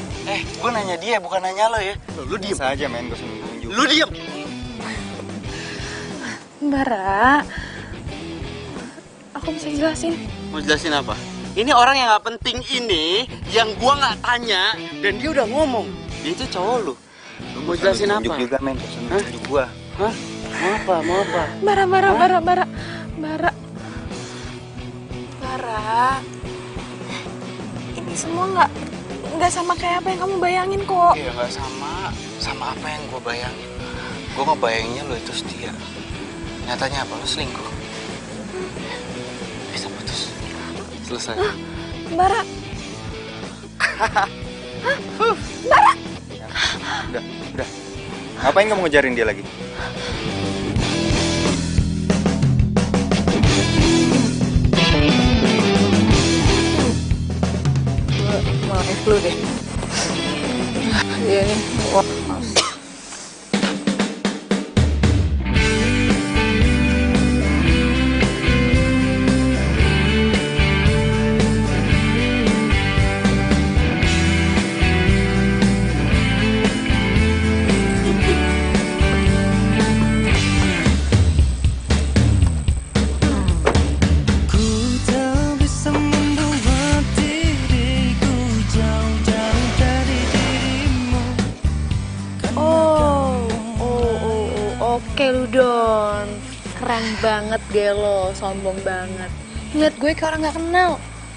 Gua nanya dia, bukan nanya lo ya. Lu diem saja, men. Gua nunjuk. Lu diem. Bara, aku bisa jelasin. Mau jelasin apa? Ini orang yang nggak penting ini, yang gua nggak tanya, dan dia udah ngomong. Dia itu cowok lu. Lu mau jelasin apa? Nunjuk juga, men. Gua nunjuk gua. Hah? Mau apa? Bara. Ini semua nggak sama kayak apa yang kamu bayangin kok. Iya nggak sama. Sama apa yang gua bayangin. Gua ngebayanginnya lu itu setia. Nyatanya apa? Lu selingkuh. Bisa putus. Selesai. Bara. Bara. Udah. Ngapain kamu ngejarin dia lagi? Mau flu deh. Iya nih. Wah. Oke lu Don, keren banget deh lo, sombong banget. Lihat gue kayak orang gak kenal,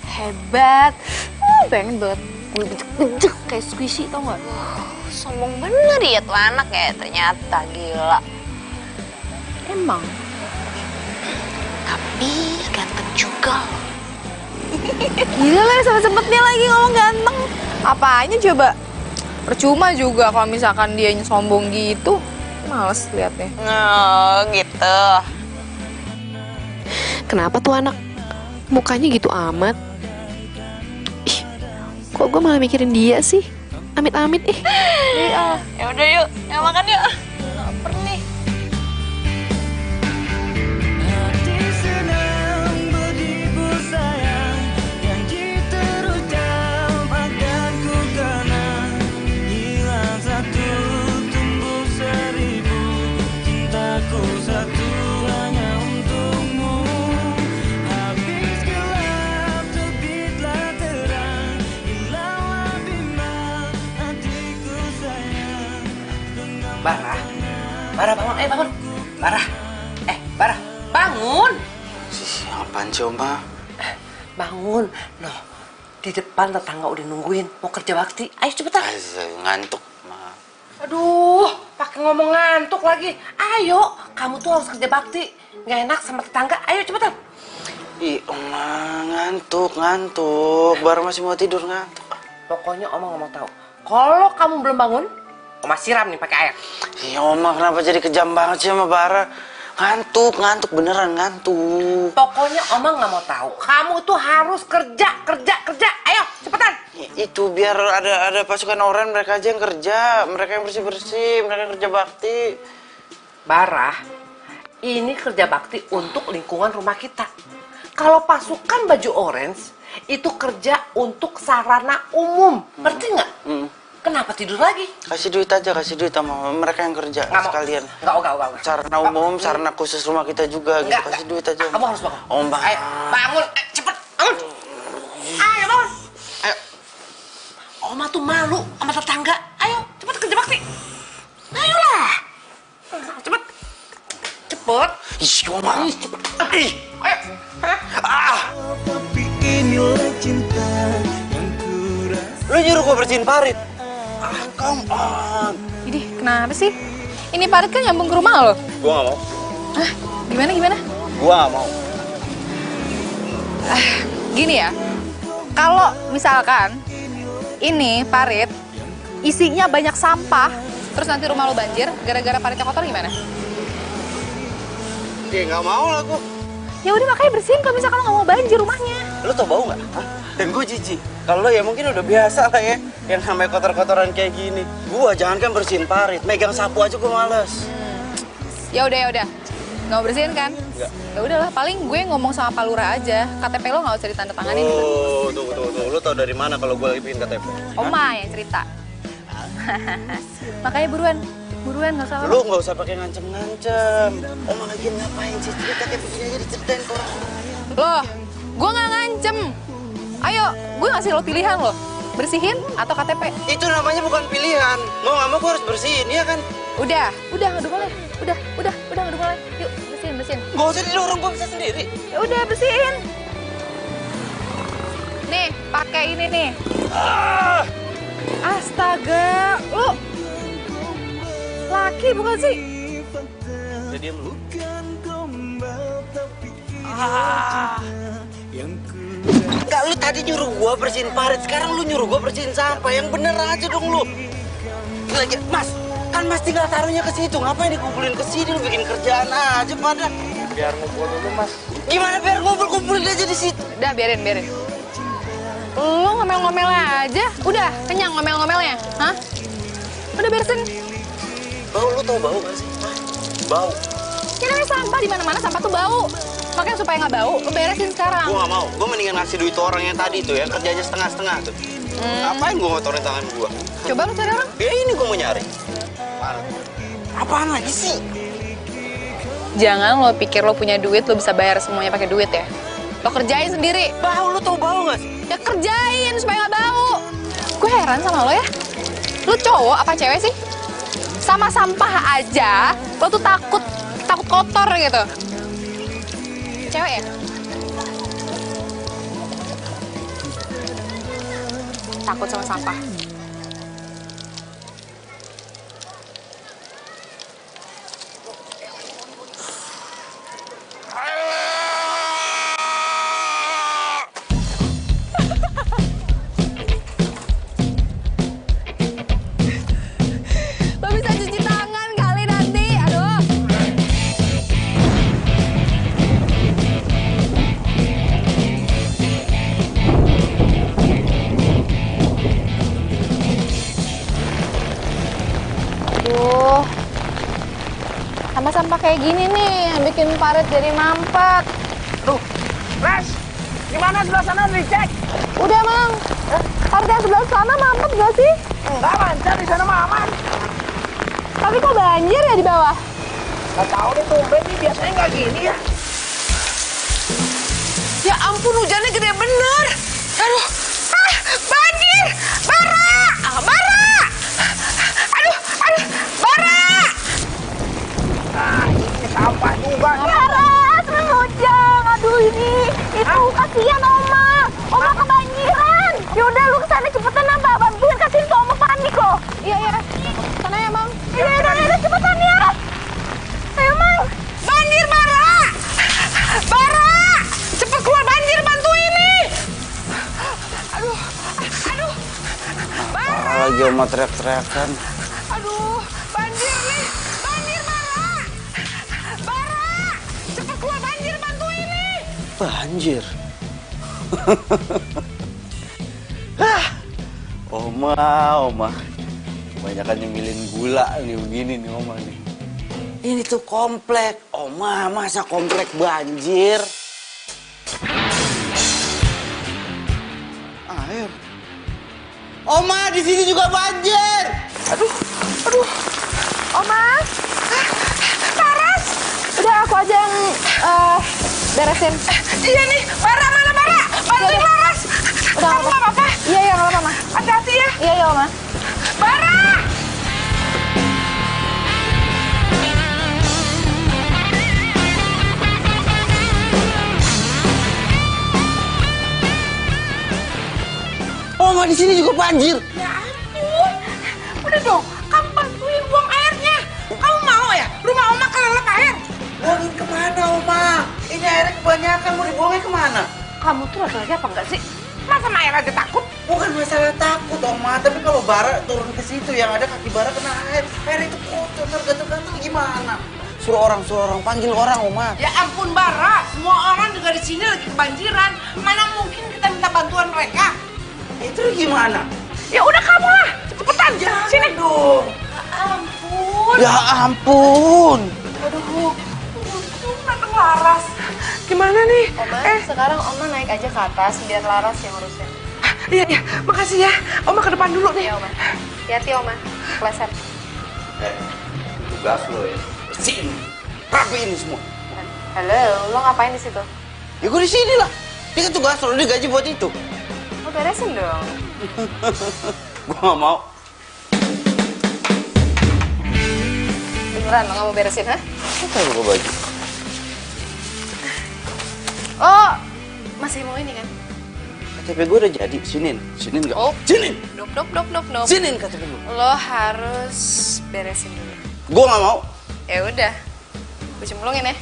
hebat. Pengen banget gue bejek-bejek kayak squishy, tau gak? Sombong bener ya tuh anak ya, ternyata gila. Emang? Tapi ganteng juga. Gila lah, sempet-sempetnya lagi ngomong ganteng. Apanya coba? Percuma juga kalau misalkan dia sombong gitu. Males liatnya. Oh gitu. Kenapa tuh anak? Mukanya gitu amat. Ih, kok gue malah mikirin dia sih? Amit-amit ih. Iya. Ya udah yuk, ya makan yuk. Laper nih. Bara bangun, bangun. Bara, bangun. Apaan sih, Oma? Bangun. Noh, di depan tetangga udah nungguin mau kerja bakti. Ayo cepetan. Ngantuk, Ma. Aduh, pakai ngomong ngantuk lagi. Ayo, kamu tuh harus kerja bakti. Nggak enak sama tetangga. Ayo cepetan. Ih, Oma, ngantuk. Baru masih mau tidur, ngantuk. Pokoknya Oma nggak mau tahu. Kalau kamu belum bangun, Oma siram nih pakai air. Iya, Oma, kenapa jadi kejam banget sih sama Bara? Ngantuk, beneran ngantuk. Pokoknya Oma nggak mau tahu. Kamu tuh harus kerja. Ayo, cepetan. Itu biar ada pasukan orang, mereka aja yang kerja, mereka yang bersih, mereka yang kerja bakti. Bara, ini kerja bakti untuk lingkungan rumah kita. Kalau pasukan baju orange itu kerja untuk sarana umum, ngerti nggak? Kenapa tidur lagi? Kasih duit sama mereka yang kerja sekalian. Enggak. Sarana umum, sarana khusus rumah kita juga gitu. Kasih duit aja. Kamu harus bangun. Om, Bang. Ayo, bangun. Cepet, bangun. Ayo, bangun. Ayo. Oma tuh malu sama tetangga. Ayo, cepet kerja bakti. Ayolah. Cepet. Ih, Oma. Cepet. Ayo. Tapi inilah cinta yang kurasa. Lu nyuruh gua bersihin parit. Come on. Idih, kenapa sih? Ini parit kan nyambung ke rumah lo. Gua nggak mau. Hah? Gimana? Gua nggak mau. Gini ya, kalau misalkan ini parit isinya banyak sampah, terus nanti rumah lo banjir gara-gara paritnya kotor gimana? Ya nggak mau lah gua. Ya udah makanya bersihin kalau misalkan lo nggak mau banjir rumahnya. Lu tau bau nggak? Dan gue jijik. Kalau lo ya mungkin udah biasa lah ya, yang namanya kotor-kotoran kayak gini. Gua jangan kan bersihin parit, megang sapu aja gua males. Ya udah. Nggak mau bersihin kan? Enggak. Ya udahlah, paling gue ngomong sama Pak Lurah aja. KTP lo nggak usah ditandatanganin. Oh, tuh. Lo tau dari mana kalau gua lagi bikin KTP? Oma yang cerita. Makanya buruan nggak usah. Lu nggak usah pakai ngancem-ngancem. Oma lagi ngapain sih, cerita kayak begini aja diceritain ke orang. Loh, gue nggak ngancem. Ayo, gue ngasih lo pilihan lo. Bersihin atau KTP? Itu namanya bukan pilihan. Mau nggak mau gue harus bersihin, ya kan? Udah boleh. Udah boleh. Yuk, bersihin. Gak usah didorong, gue bisa sendiri. Ya udah, bersihin. Nih, pakai ini nih. Astaga, lu laki bukan sih? Udah diem lu. Enggak, lu tadi nyuruh gua bersihin parit, sekarang lu nyuruh gua bersihin sampah. Yang bener aja dong lu. Lagi, Mas, kan Mas tinggal taruhnya ke situ. Ngapain dikumpulin ke sini? Lu bikin kerjaan aja pada. Biar ngumpul dulu, Mas. Gimana biar kumpulin aja di situ? Udah, biarin. Lu ngomel-ngomel aja. Udah, kenyang ngomel-ngomelnya. Hah? Udah beresin. Bau, lu tau bau gak sih? Hah? Bau. Ya namanya sampah, di mana-mana sampah tuh bau. Makanya supaya nggak bau, lu beresin sekarang. Gua nggak mau. Gua mendingan ngasih duit orang yang tadi tuh, yang kerjanya setengah-setengah tuh. Ngapain gua ngotorin tangan gua? Coba lu cari orang. Ya ini gua mau nyari. Apaan lagi sih? Jangan lo pikir lo punya duit, lo bisa bayar semuanya pakai duit ya. Lo kerjain sendiri. Bau, lu tau bau nggak sih? Ya kerjain supaya nggak bau. Gue heran sama lo ya. Lo cowok apa cewek sih? Sama sampah aja, lo tuh takut kotor gitu. Cewek ya? Takut sama sampah. Lo bisa cuci tangan kali nanti, aduh. Aduh, sampah-sampah kayak gini nih yang bikin parit jadi mampet. Tuh, Les, gimana sebelah sana dicek? Udah, Mang. Parit yang sebelah sana mampet gak sih? Enggak, lancar di sana mah aman. Tapi kok banjir ya di bawah? Gak tahu nih, tumben nih, biasanya nggak gini ya. Ya ampun, hujannya gede bener. Aduh, banjir! Bara! Aduh, Bara! Nah, ini sampah juga. Laras, Ujang. Aduh ini, itu kasihan Oma. Oma kebanjiran. Yaudah lu kesana cepetan apa? Bantuin kasihin ke Oma, panik loh. Iya. Sana ya, Mang. Iya, cepetan ya. Ayo, Mang. Banjir, Bara! Cepet keluar banjir, bantuin nih! Aduh, Bara! Lagi Oma teriak-teriakan. Aduh, banjir nih! Banjir, Bara! Cepet keluar banjir, bantuin nih! Banjir. Oma. Banyakan nyemilin gula nih begini nih Oma nih. Ini tuh komplek. Oma, masa komplek banjir? Air. Oma, di sini juga banjir. Aduh. Oma. Laras. Udah aku aja yang beresin. Iya nih, Bara mana, Bara? Bantuin Laras! Udah, Kamu nggak apa-apa? Iya, nggak apa-apa, Ma. Hati-hati ya! Iya, Oma. Bara! Oma, di sini juga banjir. Ya ampun! Udah dong, kamu bantuin buang airnya. Kamu mau ya? Rumah Oma kelelep air? Buangin kemana, Oma? Ini airnya kebanyakan, mau dibuangnya kemana? Kamu tuh laki-laki apa enggak sih? Masa sama air aja takut? Bukan masalah takut, Oma. Tapi kalau Bara turun ke situ, yang ada kaki Bara kena air. Air itu kotor, gatel-gatel gimana? Suruh orang, panggil orang, Oma. Ya ampun, Bara. Semua orang juga di sini lagi kebanjiran. Mana mungkin kita minta bantuan mereka? Itu gimana? Ya udah kamu lah, cepetan. Sini dong. Ampun. Ya ampun. Aduh, datang Laras. Gimana nih? Oma, sekarang Oma naik aja ke atas biar Laras yang urusin. Iya, iya. Makasih ya. Oma ke depan dulu nih. Iya, Oma. Hati-hati, Oma. Kepleset. Tugas lo ya. Bersihin. Rapiin semua. Halo, lo ngapain di situ? Ya gue di sini lah. Dia kan tugas lo, dia gaji buat itu. Lo beresin dong. Gue gak mau. Beneran lo gak mau beresin, ha? Apa yang gue baju? Oh, masih mau ini kan? KTP gue udah jadi. Sinin gak? Oh. Sinin. Nope. Sinin KTP gue. Lo harus beresin dulu. Gue gak mau. Ya udah, gue cemplungin ya.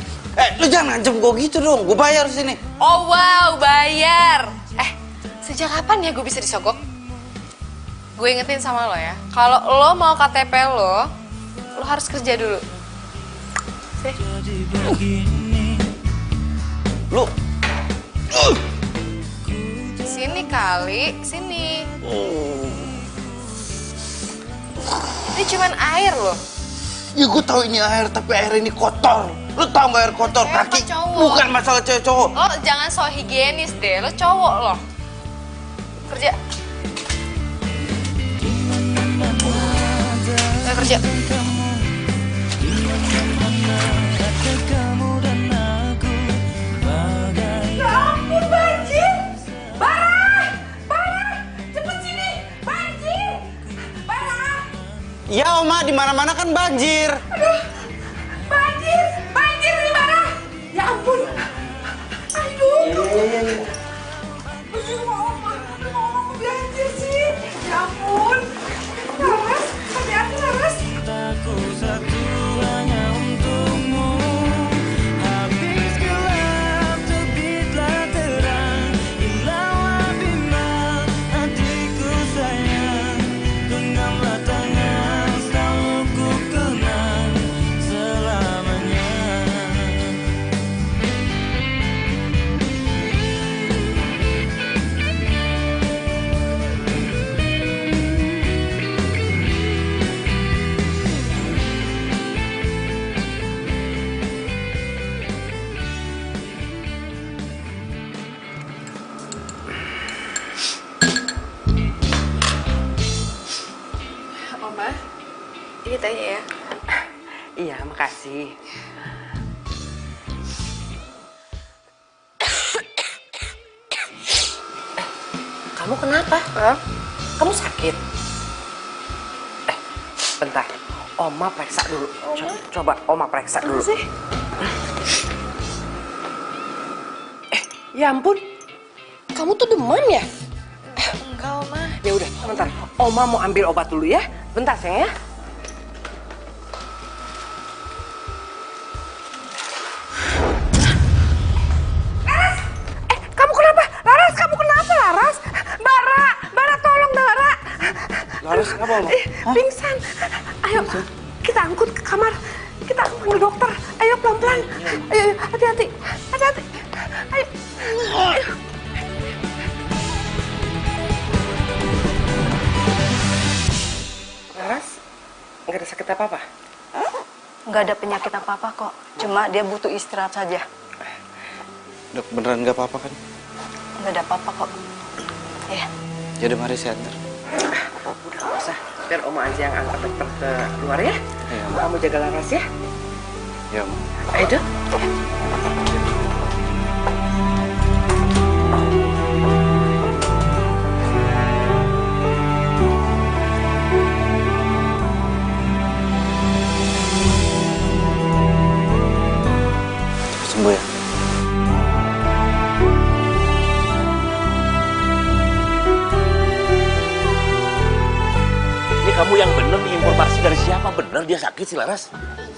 Lu jangan ngancem gue gitu dong. Gue bayar sini. Oh wow, bayar. Sejak kapan ya gue bisa disogok? Gue ingetin sama lo ya, kalau lo mau KTP lo harus kerja dulu. Lu. Sini kali, sini. Ini cuman air loh. Ya gue tahu ini air, tapi air ini kotor. Lu tau gak air kotor? Kaki bukan masalah cewek cowok. Lo jangan so higienis deh, lo cowok lo. Kerja. Ayo kerja. Ya ampun, banjir! Barah! Cepet sini! Banjir! Barah! Ya Oma, di mana-mana kan banjir. Aduh! Banjir nih, Barah! Ya ampun! Aduh! Iya. Aduh, Oma banjir sih! Ya ampun! Laras, hati-hati Laras! Aku satu hanya untukmu. Habis gelap terbitlah terang. Hilanglah bimbang hatiku sayang. Genggamlah tangan selalu ku kenang selamanya. Oma, ini tanya ya. Iya, makasih. Kamu kenapa? Kamu sakit? Bentar. Oma periksa dulu. Coba Oma periksa dulu. Sih? Ya ampun. Kamu tuh demam ya? Enggak, Oma. Ya udah, sebentar. Oma mau ambil obat dulu ya. Bentar, sayang ya. Laras! Kamu kenapa? Laras, kamu kenapa, Laras? Bara, tolong, Bara. Laras, kenapa, Oma? Pingsan. Ayo, kita angkut ke kamar. Kita panggil dokter. Ayo, pelan-pelan. Ayo, hati-hati. Hati-hati. Ayo. Laras, nggak ada sakit apa-apa? Nggak ada penyakit apa-apa kok. Cuma dia butuh istirahat saja. Dok, beneran gak apa-apa kan? Nggak ada apa-apa kok. Ya. Yaudah, mari saya antar. Udah, nggak usah. Biar Oma aja yang angkat dokter ke luar ya. Iya, Kamu jaga Laras ya. Ya, Oma. Ayo, Dok. Sembuh ya? Ini kamu yang bener nih, informasi dari siapa? Bener dia sakit si Laras?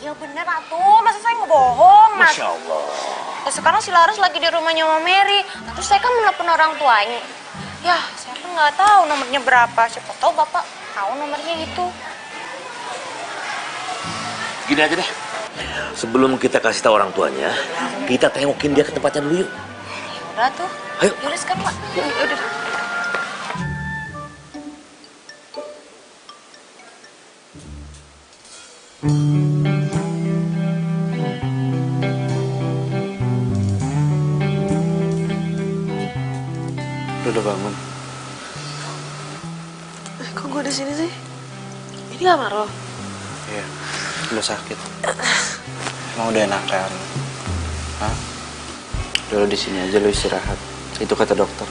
Iya bener atuh, masa saya ngebohong, Mas? Masya Allah. Ya, sekarang si Laras lagi di rumahnya Mama Mary. Terus saya kan menelepon orang tuanya. Ya, saya kan nggak tahu nomornya berapa. Siapa tahu Bapak tahu nomornya itu. Gini aja deh. Sebelum kita kasih tahu orang tuanya, kita tengokin dia ke tempatnya dulu yuk. Udah tuh. Ayo. Yaudah sekarang, Pak. Yaudah. udah bangun? Kok gue di sini sih? Ini kamar lo? Iya, lu sakit. Emang udah enakan? Hah? Udah lu di sini aja, lu istirahat. Itu kata dokter.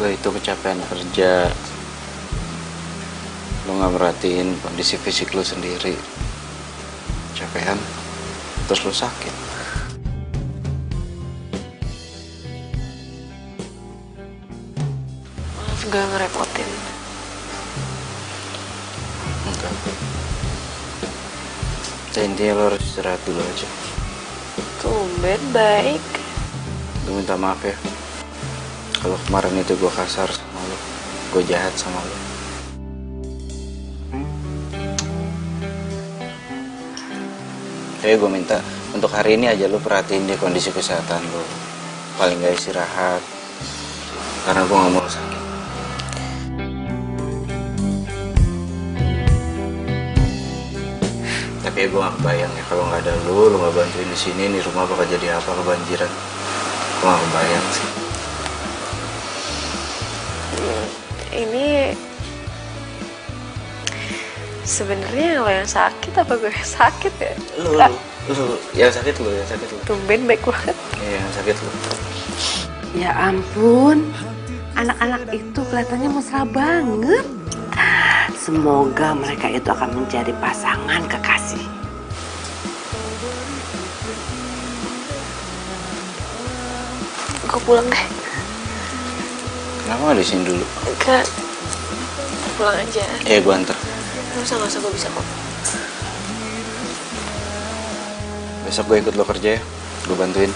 Lo itu kecapean kerja. Lo nggak merhatiin kondisi fisik lo sendiri. Capean, terus lo sakit. Maaf gak ngerepotin. Enggak. Ya, intinya lo harus istirahat dulu aja. Tumben baik. Gue minta maaf ya. Kalau kemarin itu gue kasar sama lo, gue jahat sama lo. Gue minta untuk hari ini aja lo perhatiin deh kondisi kesehatan lo. Paling gak istirahat. Karena gue gak mau lo sakit. Tapi gue gak kebayang ya kalau gak ada lo gak bantuin di sini, nih rumah bakal jadi apa, kebanjiran. Gue gak kebayang sih. Ini sebenarnya lo yang sakit apa gue yang sakit ya? Lu yang sakit lo. Tumben baik banget. Iya, yang sakit lo. Ya ampun, anak-anak itu kelihatannya mesra banget. Semoga mereka itu akan menjadi pasangan kekasih. Gue pulang deh. Kenapa gak di sini dulu? Enggak. Pulang aja. Gue antar. Gak usah, gue bisa kok. Besok gue ikut lo kerja ya, gue bantuin.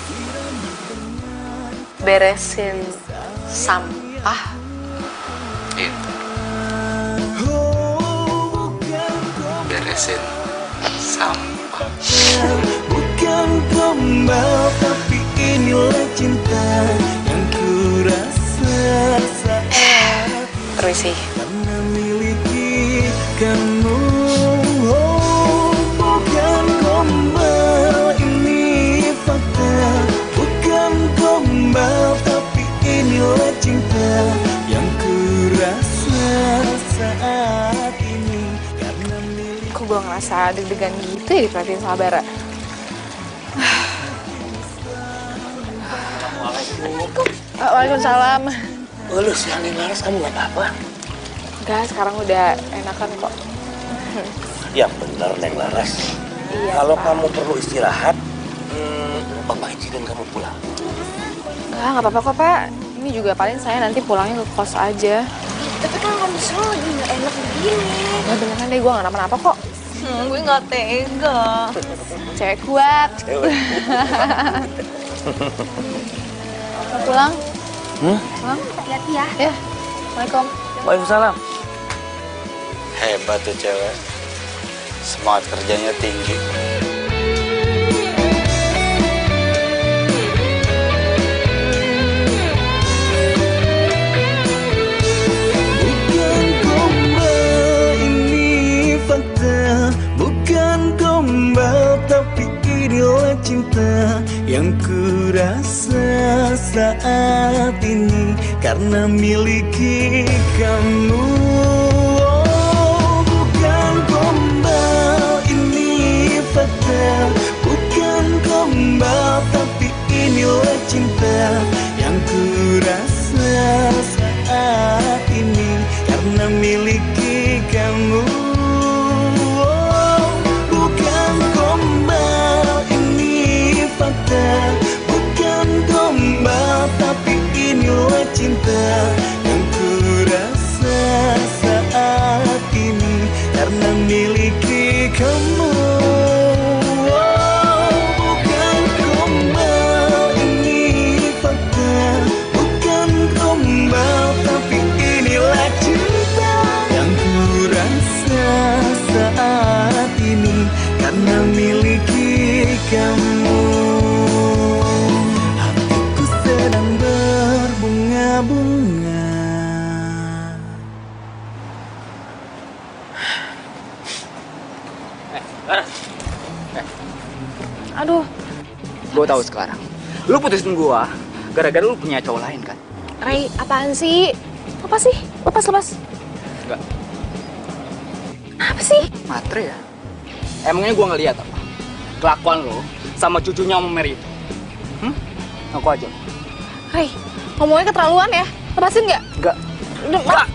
Beresin sampah. Iya. Beresin sampah. Bukan gombal tapi inilah cinta yang ku rasa saat Permisi. karena miliki kamu. Oh, bukan gombal ini fakta. Bukan gombal tapi inilah cinta yang ku rasa saat ini karena miliki. Kok gue ngerasa deg-degan gitu ya diperhatiin sama Bara? Waalaikumsalam. Oh, lu siang nih Laras, kamu gak apa-apa? Enggak, sekarang udah enakan kok. Ya bener, Neng Laras. Iya, Kalau Pak. kamu perlu istirahat, Papa izinin kamu pulang. Nggak apa-apa kok, Pak. Ini juga paling saya nanti pulangnya ke kos aja. Tapi kan kondisi lo lagi nggak enak begini. Nggak beneran deh, gue nggak kenapa-napa kok. Gue nggak tega. Cewek kuat. Mau pulang? Pulang? Hati-hati ya. Ya. Assalamualaikum. Waalaikumsalam. Hebat tuh cewek. Semangat kerjanya tinggi. Bukan gombal ini fakta. Bukan gombal tapi inilah cinta yang ku rasa saat ini karena miliki kamu. Oh, bukan gombal ini fakta. Bukan gombal tapi inilah cinta yang ku rasa saat ini karena miliki kamu. Oh, bukan gombal ini fakta. Bukan gombal tapi inilah cinta yang ku rasa saat ini karena miliki kamu. Oh, bukan gombal ini fakta. Bukan gombal tapi inilah cinta yang ku rasa saat ini karena miliki kamu. Hatiku sedang berbunga-bunga. Aduh, gue tahu sekarang. Lu putusin gua gara-gara lu punya cowok lain kan? Ray, apaan sih? Apa sih? Lepas. Enggak. Apa sih? Matre ya? Emangnya gua ngeliat apa? Kelakuan lo sama cucunya Om Mary itu. Ngaku aja. Ray, ngomongnya keterlaluan ya. Lepasin nggak? Enggak. Udah,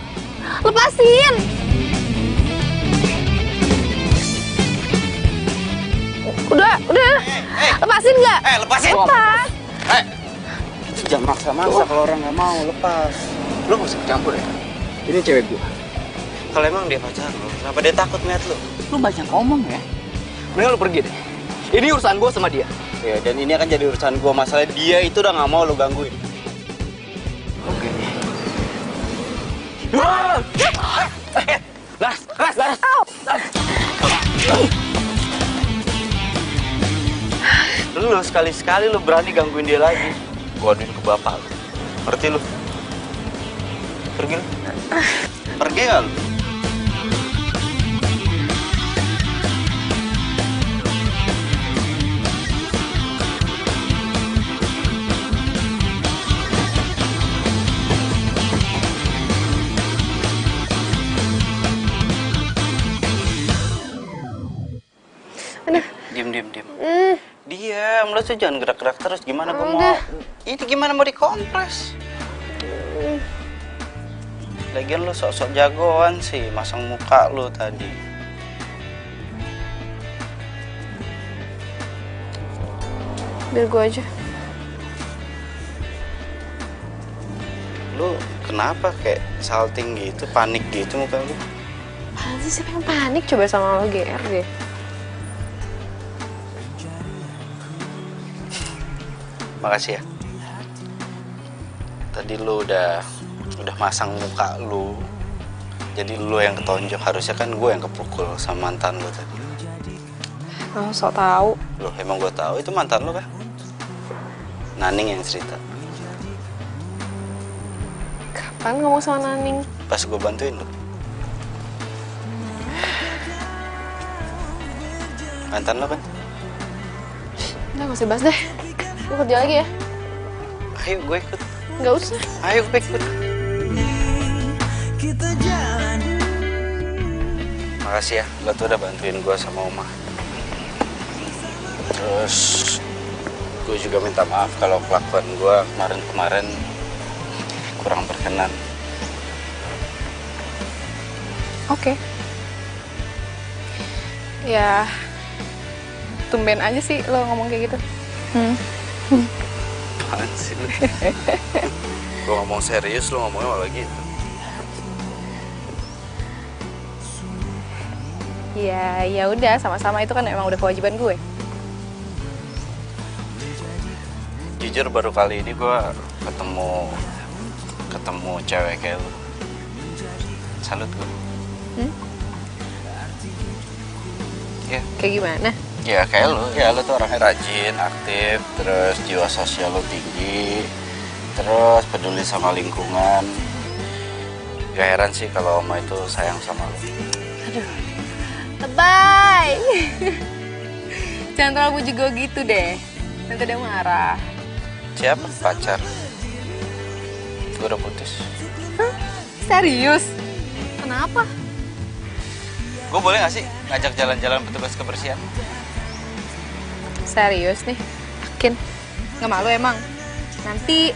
lepasin! Udah. Lepasin nggak? Lepasin! Lepas! Itu jangan maksa-maksa kalau orang nggak mau lepas. Lu nggak usah campur ya. Ini cewek gua. Kalau emang dia pacar lo, kenapa dia takut ngeliat lo? Lu banyak ngomong ya. Mending lu pergi deh. Ini urusan gua sama dia. Ya, dan ini akan jadi urusan gua. Masalah dia itu udah nggak mau lo gangguin. Oke. Las. Lu sekali-sekali lu berani gangguin dia lagi. Gua aduin ke bapak lu. Ngerti lu? Pergi lu. Pergi nggak lu? Diam. Diam, lu tuh jangan gerak-gerak terus. Gimana gua mau? Ini gimana mau dikompres? Lagian lu sok-sok jagoan sih, masang muka lu tadi. Biar gue aja. Lu kenapa kayak salting gitu, panik gitu muka lu? Apaan sih, siapa yang panik coba sama lo, GR deh. Makasih ya. Tadi lu udah masang muka lu. Jadi lu yang ketonjok, harusnya kan gue yang kepukul sama mantan lu tadi. Oh, sok tahu. Loh, emang gue tahu itu mantan lu kan? Naning yang cerita. Kapan ngomong sama Naning? Pas gue bantuin lu. Mantan lu kan? Udah, gak usah bahas deh. Gue kerja lagi ya. Ayo gue ikut. Gak usah. Ayo gue ikut. Makasih ya, lo tuh udah bantuin gue sama Oma. Terus gue juga minta maaf kalau kelakuan gue kemarin kurang berkenan. Oke. Ya, tumben aja sih lo ngomong kayak gitu. Apaan sih lu? Gue ngomong serius, lo ngomongnya malah gitu. Ya udah, sama-sama, itu kan emang udah kewajiban gue. Jujur baru kali ini gue ketemu cewek kayak lu. Salut gue. Ya. Kayak gimana? Ya kayak lu, ya lu tuh orangnya rajin, aktif, terus jiwa sosial lu tinggi, terus peduli sama lingkungan. Gak heran sih kalau Oma itu sayang sama lu. Aduh, lebay. Jangan terlalu puji gue gitu deh, nanti dia marah. Siapa pacar? Gue udah putus. Hah? Serius? Kenapa? Gue boleh gak sih ngajak jalan-jalan petugas kebersihan? Serius nih? Yakin? Nggak malu emang? Nanti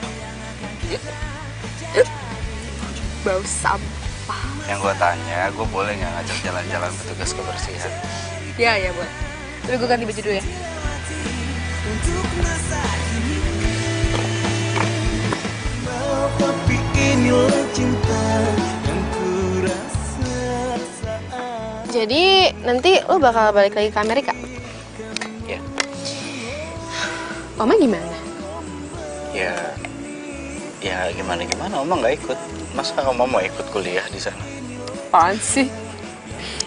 bau sampah. Yang gue tanya, gue boleh gak ngajak jalan-jalan petugas kebersihan? Ya boleh. Tapi gue ganti baju dulu ya. Tapi inilah cinta yang ku rasa saat. Jadi nanti lo bakal balik lagi ke Amerika? Ya. Oma gimana? Ya gimana Oma nggak ikut. Masa Oma mau ikut kuliah di sana? Apaan sih?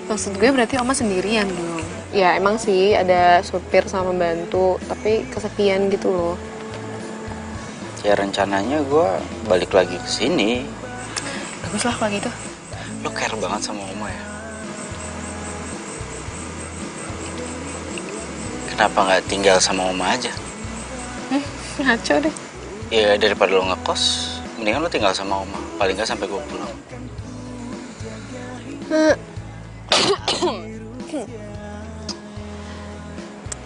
Maksud gue berarti Oma sendirian dong. Ya emang sih ada supir sama pembantu, tapi kesepian gitu loh. Ya rencananya gue balik lagi ke sini. Bagus lah kalau gitu. Lo care banget sama Oma ya? Kenapa nggak tinggal sama Oma aja? Ngaco deh. Ya daripada lo ngekos, mendingan lo tinggal sama Oma. Paling nggak sampai gue pulang.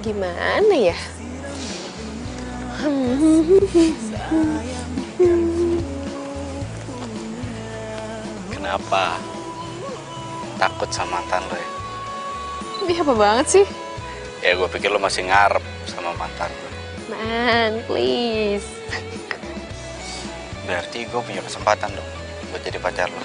Gimana ya? Kenapa? Takut sama mantan lo ya? Ini apa banget sih? Ya gue pikir lo masih ngarep sama mantan lo. Man, please. Berarti gue punya kesempatan dong buat jadi pacar lo.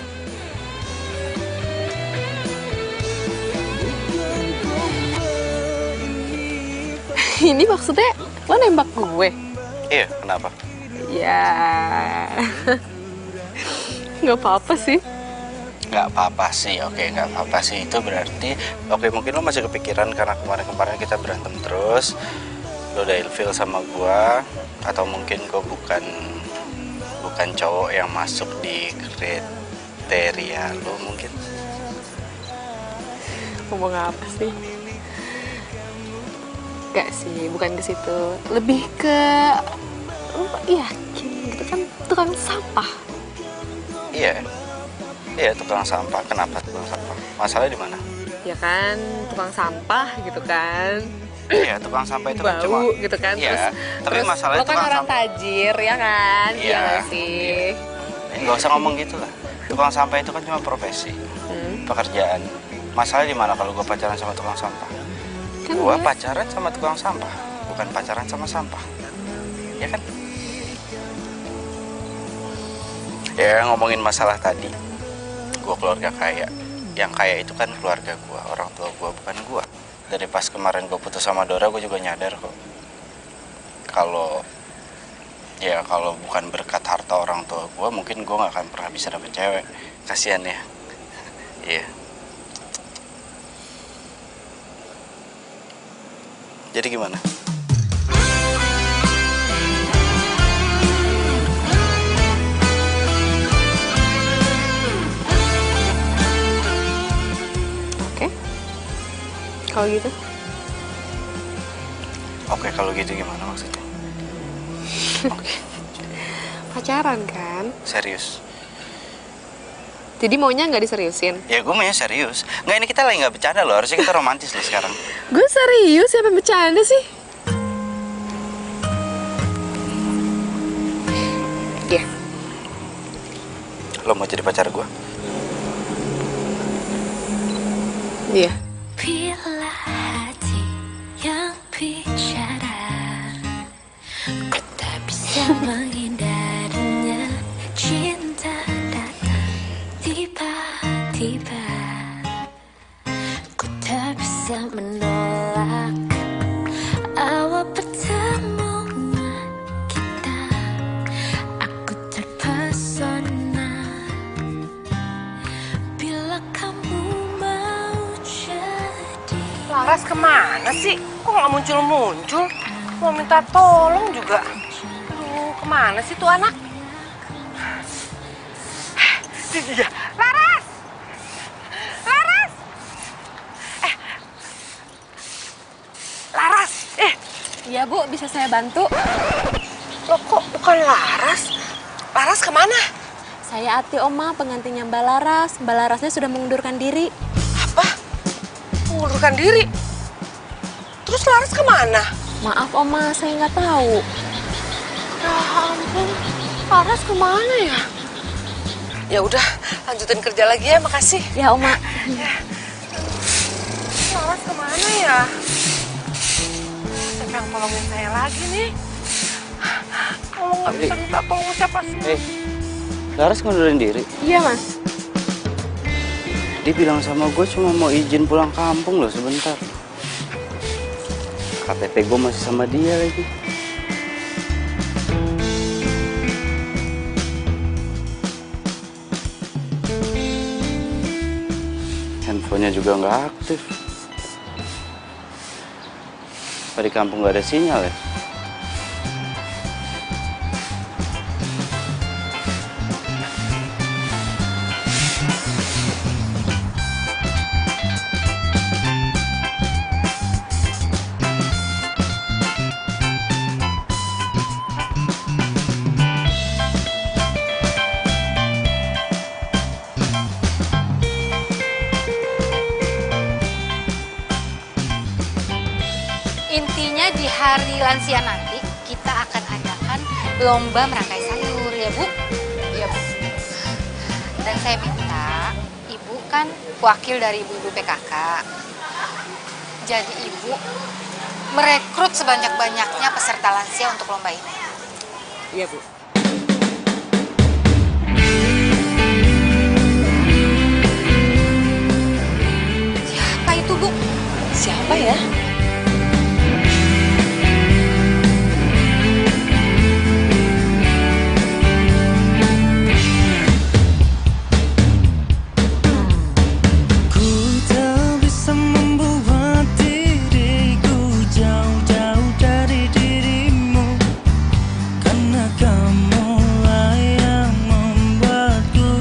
Ini maksudnya lo nembak gue? Iya, kenapa? Ya, nggak apa-apa sih. Nggak apa-apa sih, oke, nggak apa-apa sih. Itu berarti, oke, mungkin lo masih kepikiran karena kemarin-kemarin kita berantem terus. Lo udah ilfil sama gua, atau mungkin gua bukan cowok yang masuk di kriteria lo mungkin. Ngomong apa sih? Gak sih, bukan ke situ. Lebih ke lo yakin gitu kan tukang sampah. Iya, tukang sampah. Kenapa tukang sampah? Masalahnya di mana? Ya kan, tukang sampah gitu kan. Iya, tukang sampah itu kan cuma bau gitu kan. Iya, tapi terus masalahnya lo kan tukang orang sampah. tajir ya kan? Iya gak sih? Nggak usah ngomong gitu lah. Tukang sampah itu kan cuma profesi, pekerjaan. Masalahnya di mana kalau gue pacaran sama tukang sampah? Kan Gue pacaran sama tukang sampah, bukan pacaran sama sampah. Ya kan? Ya ngomongin masalah tadi, gue keluarga kaya. Yang kaya itu kan keluarga gue, orang tua gue, bukan gue. Dari pas kemarin gue putus sama Dora, gue juga nyadar kok. Kalau bukan berkat harta orang tua gue, mungkin gue gak akan pernah bisa dapet cewek. Kasian ya. Iya. Jadi gimana? Oke. Kalau gitu? Oke, kalau gitu gimana maksudnya? Oke. Pacaran kan? Serius? Jadi maunya nggak diseriusin? Ya gue maunya serius. Nggak, ini kita lagi nggak bercanda loh. Harusnya kita romantis nih sekarang. Gue serius, siapa yang bercanda sih? Iya. Lo mau jadi pacar gue? Iya. Bila hati yang bicara, ku tak bisa menghindarinya. Cinta datang tiba-tiba, ku tak bisa menolak awal pertemuan kita. Aku terpesona bila kamu mau jadi. Laras kemana sih? Kok nggak muncul-muncul? Mau minta tolong juga. Aduh, kemana sih tuh anak? Iya, Laras! Laras! Laras! Iya Bu, bisa saya bantu? Loh kok bukan Laras? Laras kemana? Saya Ati Oma, pengantinnya Mbak Laras. Mbak Larasnya sudah mengundurkan diri. Mengundurkan diri? Terus Laras kemana? Maaf Oma, saya nggak tahu. Ya ampun, Laras kemana ya? Ya udah, lanjutin kerja lagi ya, makasih. Ya Oma. Laras kemana ya? Siapa yang tolongin saya lagi nih? Kalau nggak bisa minta tolong siapa sih? Laras ngundurin diri. Iya Mas. Dia bilang sama gue cuma mau izin pulang kampung loh sebentar. KTP gue masih sama dia lagi. Handphonenya juga nggak aktif. Apa di kampung nggak ada sinyal ya? Intinya di hari lansia nanti kita akan adakan lomba merangkai sayur ya Bu. Iya Bu. Dan saya minta Ibu kan wakil dari ibu-ibu PKK. Jadi Ibu merekrut sebanyak-banyaknya peserta lansia untuk lomba ini. Iya Bu. Siapa itu Bu? Siapa ya? Ku tak bisa membuat diriku jauh-jauh dari dirimu, karena kamulah yang membuatku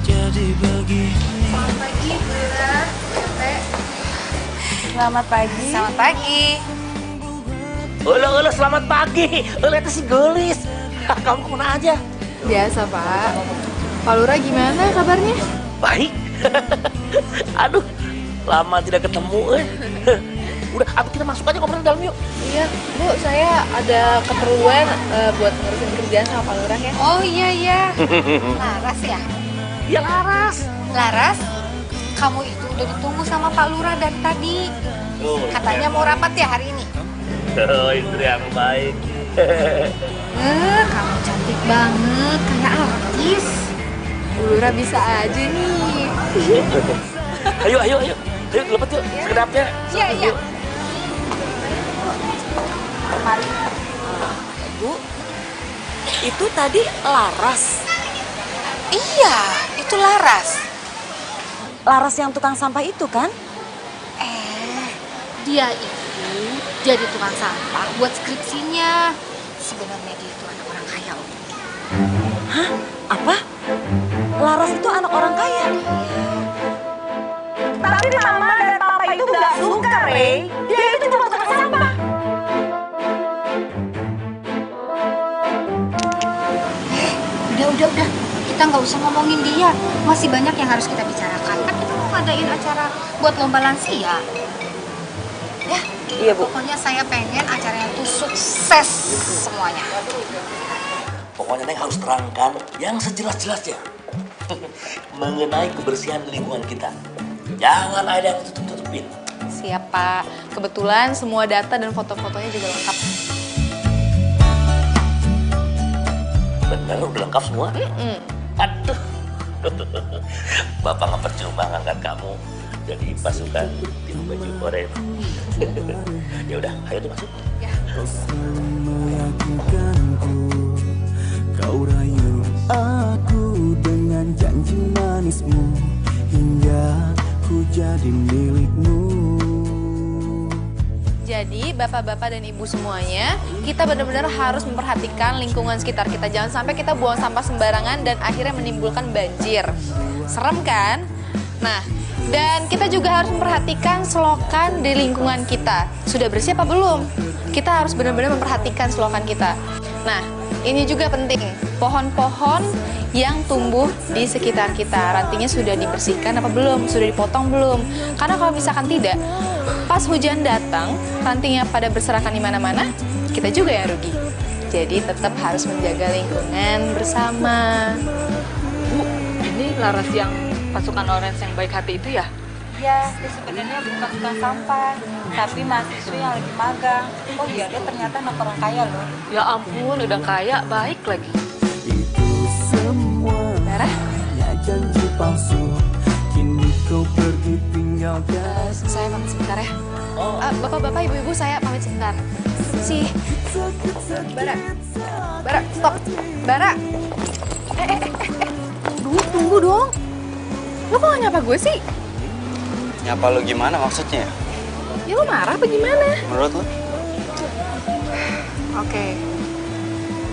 jadi begini. Selamat pagi Bu Lura. Selamat pagi. Selamat pagi. Ulah, selamat pagi. Ulah itu si Gelis. Kamu kemana aja? Biasa, Pak. Pak Lura gimana kabarnya? Baik. Aduh, lama tidak ketemu. Udah, aku kita masuk aja ngobrol dalam yuk. Iya, Bu, saya ada keperluan buat ngurusin kerjaan sama Pak Lura ya. Oh iya. Laras ya? Iya Laras. Laras, kamu itu udah ditunggu sama Pak Lurah dari tadi. Katanya mau rapat ya hari ini. Oh, istri yang baik. Kamu cantik banget, kayak artis. Bu Lura bisa aja nih. Ayo, lepet yuk, sekedapnya. Iya. Mari. Bu, itu tadi Laras. Iya, itu Laras. Laras yang tukang sampah itu kan? Dia itu jadi tukang sampah buat skripsinya. Sebenarnya dia itu anak orang kaya loh. Hah? Apa? Laras itu anak orang kaya? Tapi mama dan papa itu nggak suka, Rey. Dia itu cuma tukang sampah. Udah. Kita nggak usah ngomongin dia. Masih banyak yang harus kita bicarakan. Kan kita mau ngadain acara buat lomba lansia. Ya, Iya Bu. pokoknya saya pengen acaranya itu sukses semuanya. Pokoknya Neng harus terangkan yang sejelas-jelasnya mengenai kebersihan lingkungan kita. Jangan ada yang tutup-tutupin. Siap, Pak. Kebetulan semua data dan foto-fotonya juga lengkap. Bener, udah lengkap semua? Aduh. Bapak nggak percuma ngangkat kamu jadi pasukan tim baju oranye. Ya udah, ayo tuh masuk. Kau selalu meragukanku, kau rayu aku dengan janji manismu, hingga ku jadi milikmu. Jadi, bapak-bapak dan ibu semuanya, kita benar-benar harus memperhatikan lingkungan sekitar kita. Jangan sampai kita buang sampah sembarangan dan akhirnya menimbulkan banjir. Serem kan? Nah, dan kita juga harus memperhatikan selokan di lingkungan kita. Sudah bersih apa belum? Kita harus benar-benar memperhatikan selokan kita. Nah, ini juga penting. Pohon-pohon yang tumbuh di sekitar kita, rantingnya sudah dibersihkan apa belum? Sudah dipotong belum? Karena kalau misalkan tidak, pas hujan datang, rantingnya pada berserakan di mana-mana, kita juga yang rugi. Jadi tetap harus menjaga lingkungan bersama. Bu, ini Laras yang pasukan orange yang baik hati itu ya? Ya, dia sebenarnya bukan tukang sampah, tapi mahasiswa yang lagi magang. Oh iya, dia ternyata anak orang kaya loh. Ya ampun, udah kaya, baik lagi. Itu semua hanya janji palsu, kini kau pergi tinggalkan. Saya pamit sebentar ya. Bapak-bapak, ibu-ibu, saya pamit sebentar. Bara, stop. Bara. Tunggu dong. Lo kok gak nyapa gue sih? Nyapa lo gimana maksudnya? Ya lo marah apa gimana? Menurut lo? Oke.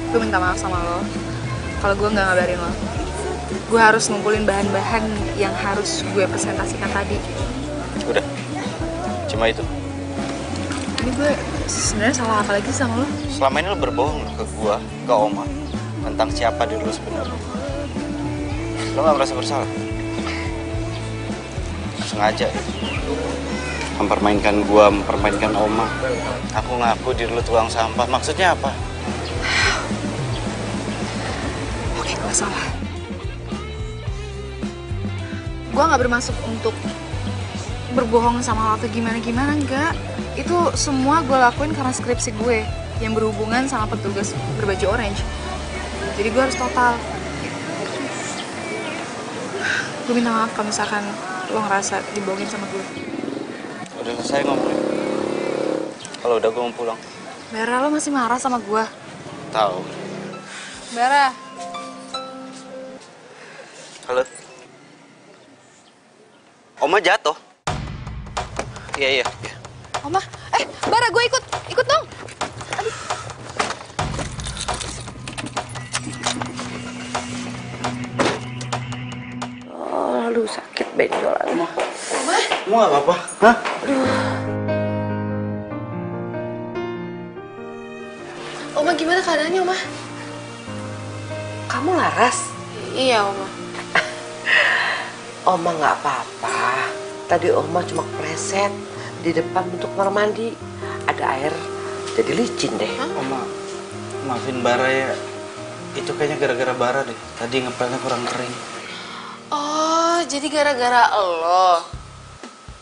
Gue minta maaf sama lo kalau gue nggak ngabarin lo. Gue harus ngumpulin bahan-bahan yang harus gue presentasikan tadi. Udah. Cuma itu. Ini gue sebenarnya salah apa lagi sama lo? Selama ini lo berbohong ke gua, ke Oma tentang siapa diri lo sebenarnya. Lo gak merasa bersalah? Sengaja ya? mempermainkan gua, mempermainkan Oma. Aku ngaku diri lu tukang sampah. Maksudnya apa? Oke, gue salah. Gue nggak bermaksud untuk berbohong sama lo atau gimana-gimana, enggak. Itu semua gue lakuin karena skripsi gue yang berhubungan sama petugas berbaju orange. Jadi gue harus total. Gue minta maaf kalau misalkan lo ngerasa dibohongin sama gue. Udah selesai ngomongnya. Kalau udah gue mau pulang. Bara, lo masih marah sama gue? Tahu. Bara. Halo. Oma jatuh. Iya. Oma, Bara, gue ikut dong. Aduh. Oh, lu sakit benjolan. Oma? Oma gak apa-apa? Hah? Oma, gimana keadaannya, Oma? Kamu laras? Iya, Oma. Oma nggak apa-apa. Tadi Oma cuma kepleset di depan untuk kamar mandi. Ada air, jadi licin deh. Oma, maafin Bara ya. Itu kayaknya gara-gara Bara deh. Tadi ngepelnya kurang kering. Oh, jadi gara-gara lo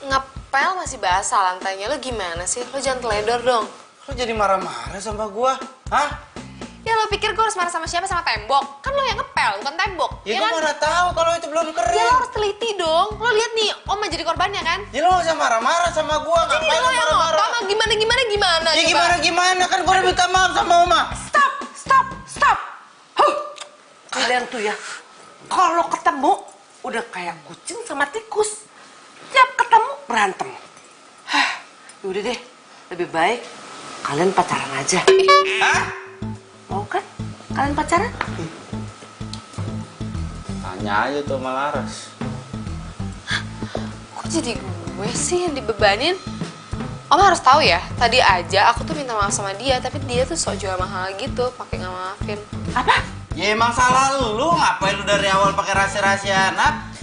ngepel masih basah lantainya. Lo gimana sih? Lo jangan teledor dong. Lo jadi marah-marah sama gua? Hah? Ya lo pikir gue harus marah sama siapa? Sama tembok? Kan lo yang ngepel, bukan tembok. Ya, kan? gue mana tahu kalau itu belum kering. Ya lo harus teliti dong. Lo lihat nih, Oma jadi korbannya kan? Ya lo gak usah marah-marah sama gua. Jadi Ngapain lo yang marah-marah? ngotong, gimana? Ya coba? gimana? Kan gua udah minta maaf sama Oma. Stop. Kalian tuh ya, kalau ketemu udah kayak kucing sama tikus. Tiap ketemu berantem. Udah deh, lebih baik kalian pacaran aja. Hah? Mau kan? Kalian pacaran? Tanya aja tuh sama Laras. Kok jadi gue sih yang dibebanin? Oma harus tahu ya, tadi aja aku tuh minta maaf sama dia, tapi dia tuh sok jual mahal gitu, pakai nggak maafin. Apa? Ya emang salah lu. Ngapain lu dari awal pakai rahasia-rahasiaan?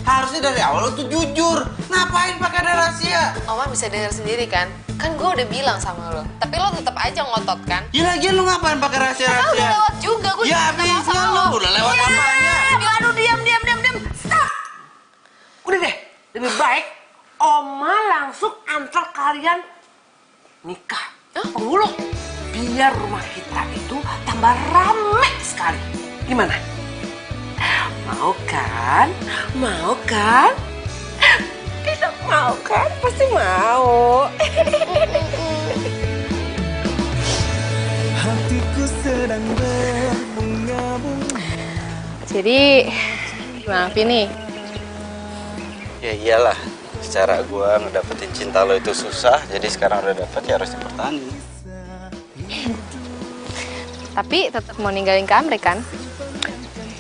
Harusnya dari awal lu tuh jujur. Ngapain pakai ada rahasia? Oma bisa dengar sendiri kan? Kan gue udah bilang sama lo, tapi lo tetap aja ngotot kan? Ya lagian lu ngapain pakai rahasia-rahasia? Udah lewat juga, gue ya habisnya lu udah lewat apanya? Aduh, diam. Stop. Udah deh, lebih baik Oma langsung antar kalian nikah. Penghuluk. Biar rumah kita itu tambah rame sekali. Gimana? Mau kan? Tidak mau kan? Pasti mau. Hatiku sedang berbunga-bunga. Jadi, maaf ini. Ya iyalah. Secara gua ngedapetin cinta lo itu susah, jadi sekarang udah dapet ya harus dipertahankan. Tapi tetap mau ninggalin Kamri kan?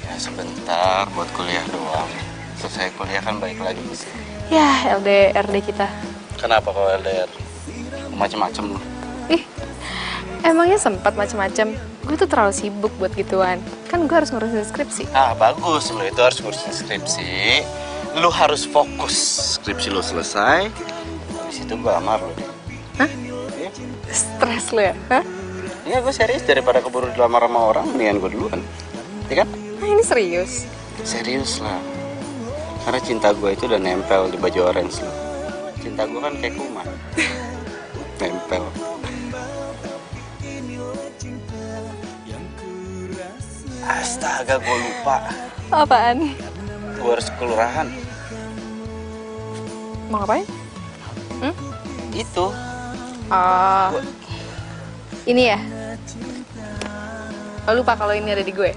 Ya sebentar buat kuliah doang. Selesai kuliah kan balik lagi ke sini. Ya, LDR deh kita. Kenapa kalau LDR? Macem-macem lo. Ih, emangnya sempat macem-macem? Gue tuh terlalu sibuk buat gituan. Kan gue harus ngurusin skripsi. Ah bagus, lo itu harus ngurusin skripsi. Lo harus fokus. Skripsi lo selesai, habis itu gue lamar lo. Hah? Stres lo ya? Hah? Iya gue serius, daripada keburu dilamar sama orang, mendingan gue duluan. Ya kan? Nah, ini serius? Serius lah. Karena cinta gue itu udah nempel di baju orange lo. Cinta gue kan kayak kuman. Nempel. Astaga, gue lupa. Apaan? Gue harus ke kelurahan. Mau ngapain? Itu. Oh. Ini ya? Lo lupa kalau ini ada di gue?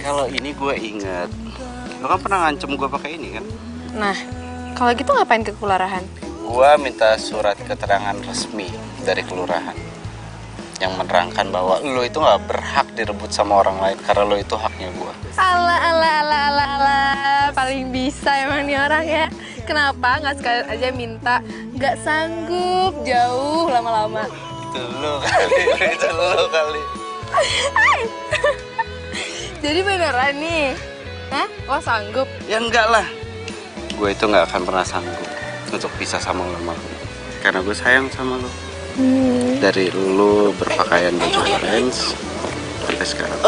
Kalau ini gue inget. Lo kan pernah ngancem gue pakai ini kan? Nah, kalau gitu ngapain ke kelurahan? Gue minta surat keterangan resmi dari kelurahan yang menerangkan bahwa lo itu nggak berhak direbut sama orang lain karena lo itu haknya gue. Alah, paling bisa emang nih orang ya. Kenapa nggak sekalian aja minta nggak sanggup jauh lama-lama? Itu lo kali. Jadi beneran nih? Hah? Lo sanggup? Ya enggak lah. gue itu nggak akan pernah sanggup untuk pisah sama lo, karena gue sayang sama lo. Dari lo berpakaian baju orange sampai sekarang.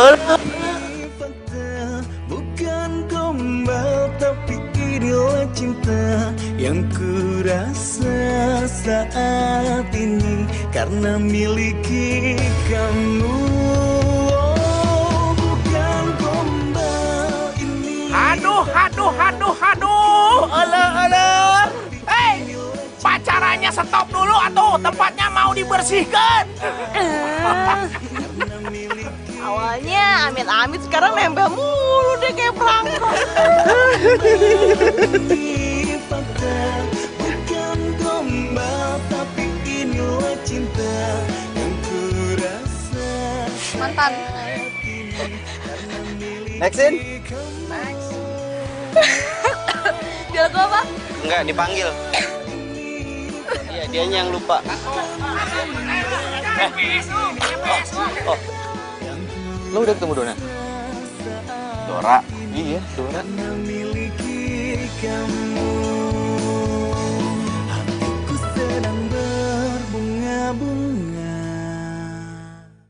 Bukan gombal tapi inilah cinta yang ku rasa saat ini karena miliki kamu. Oh, bukan gombal ini. Aduh. Hei, pacarannya stop dulu atuh, tempatnya mau dibersihkan. Awalnya amit-amit, sekarang nempel mulu deh kayak pelangkon. Bukan gombal tapi inilah cinta yang ku rasa. Mantan. Maxin? Dia gua apa? Enggak, dipanggil. Iya, dianya yang lupa. Lo udah ketemu Dona? Dora? Iya, Dora. Miliki kamu.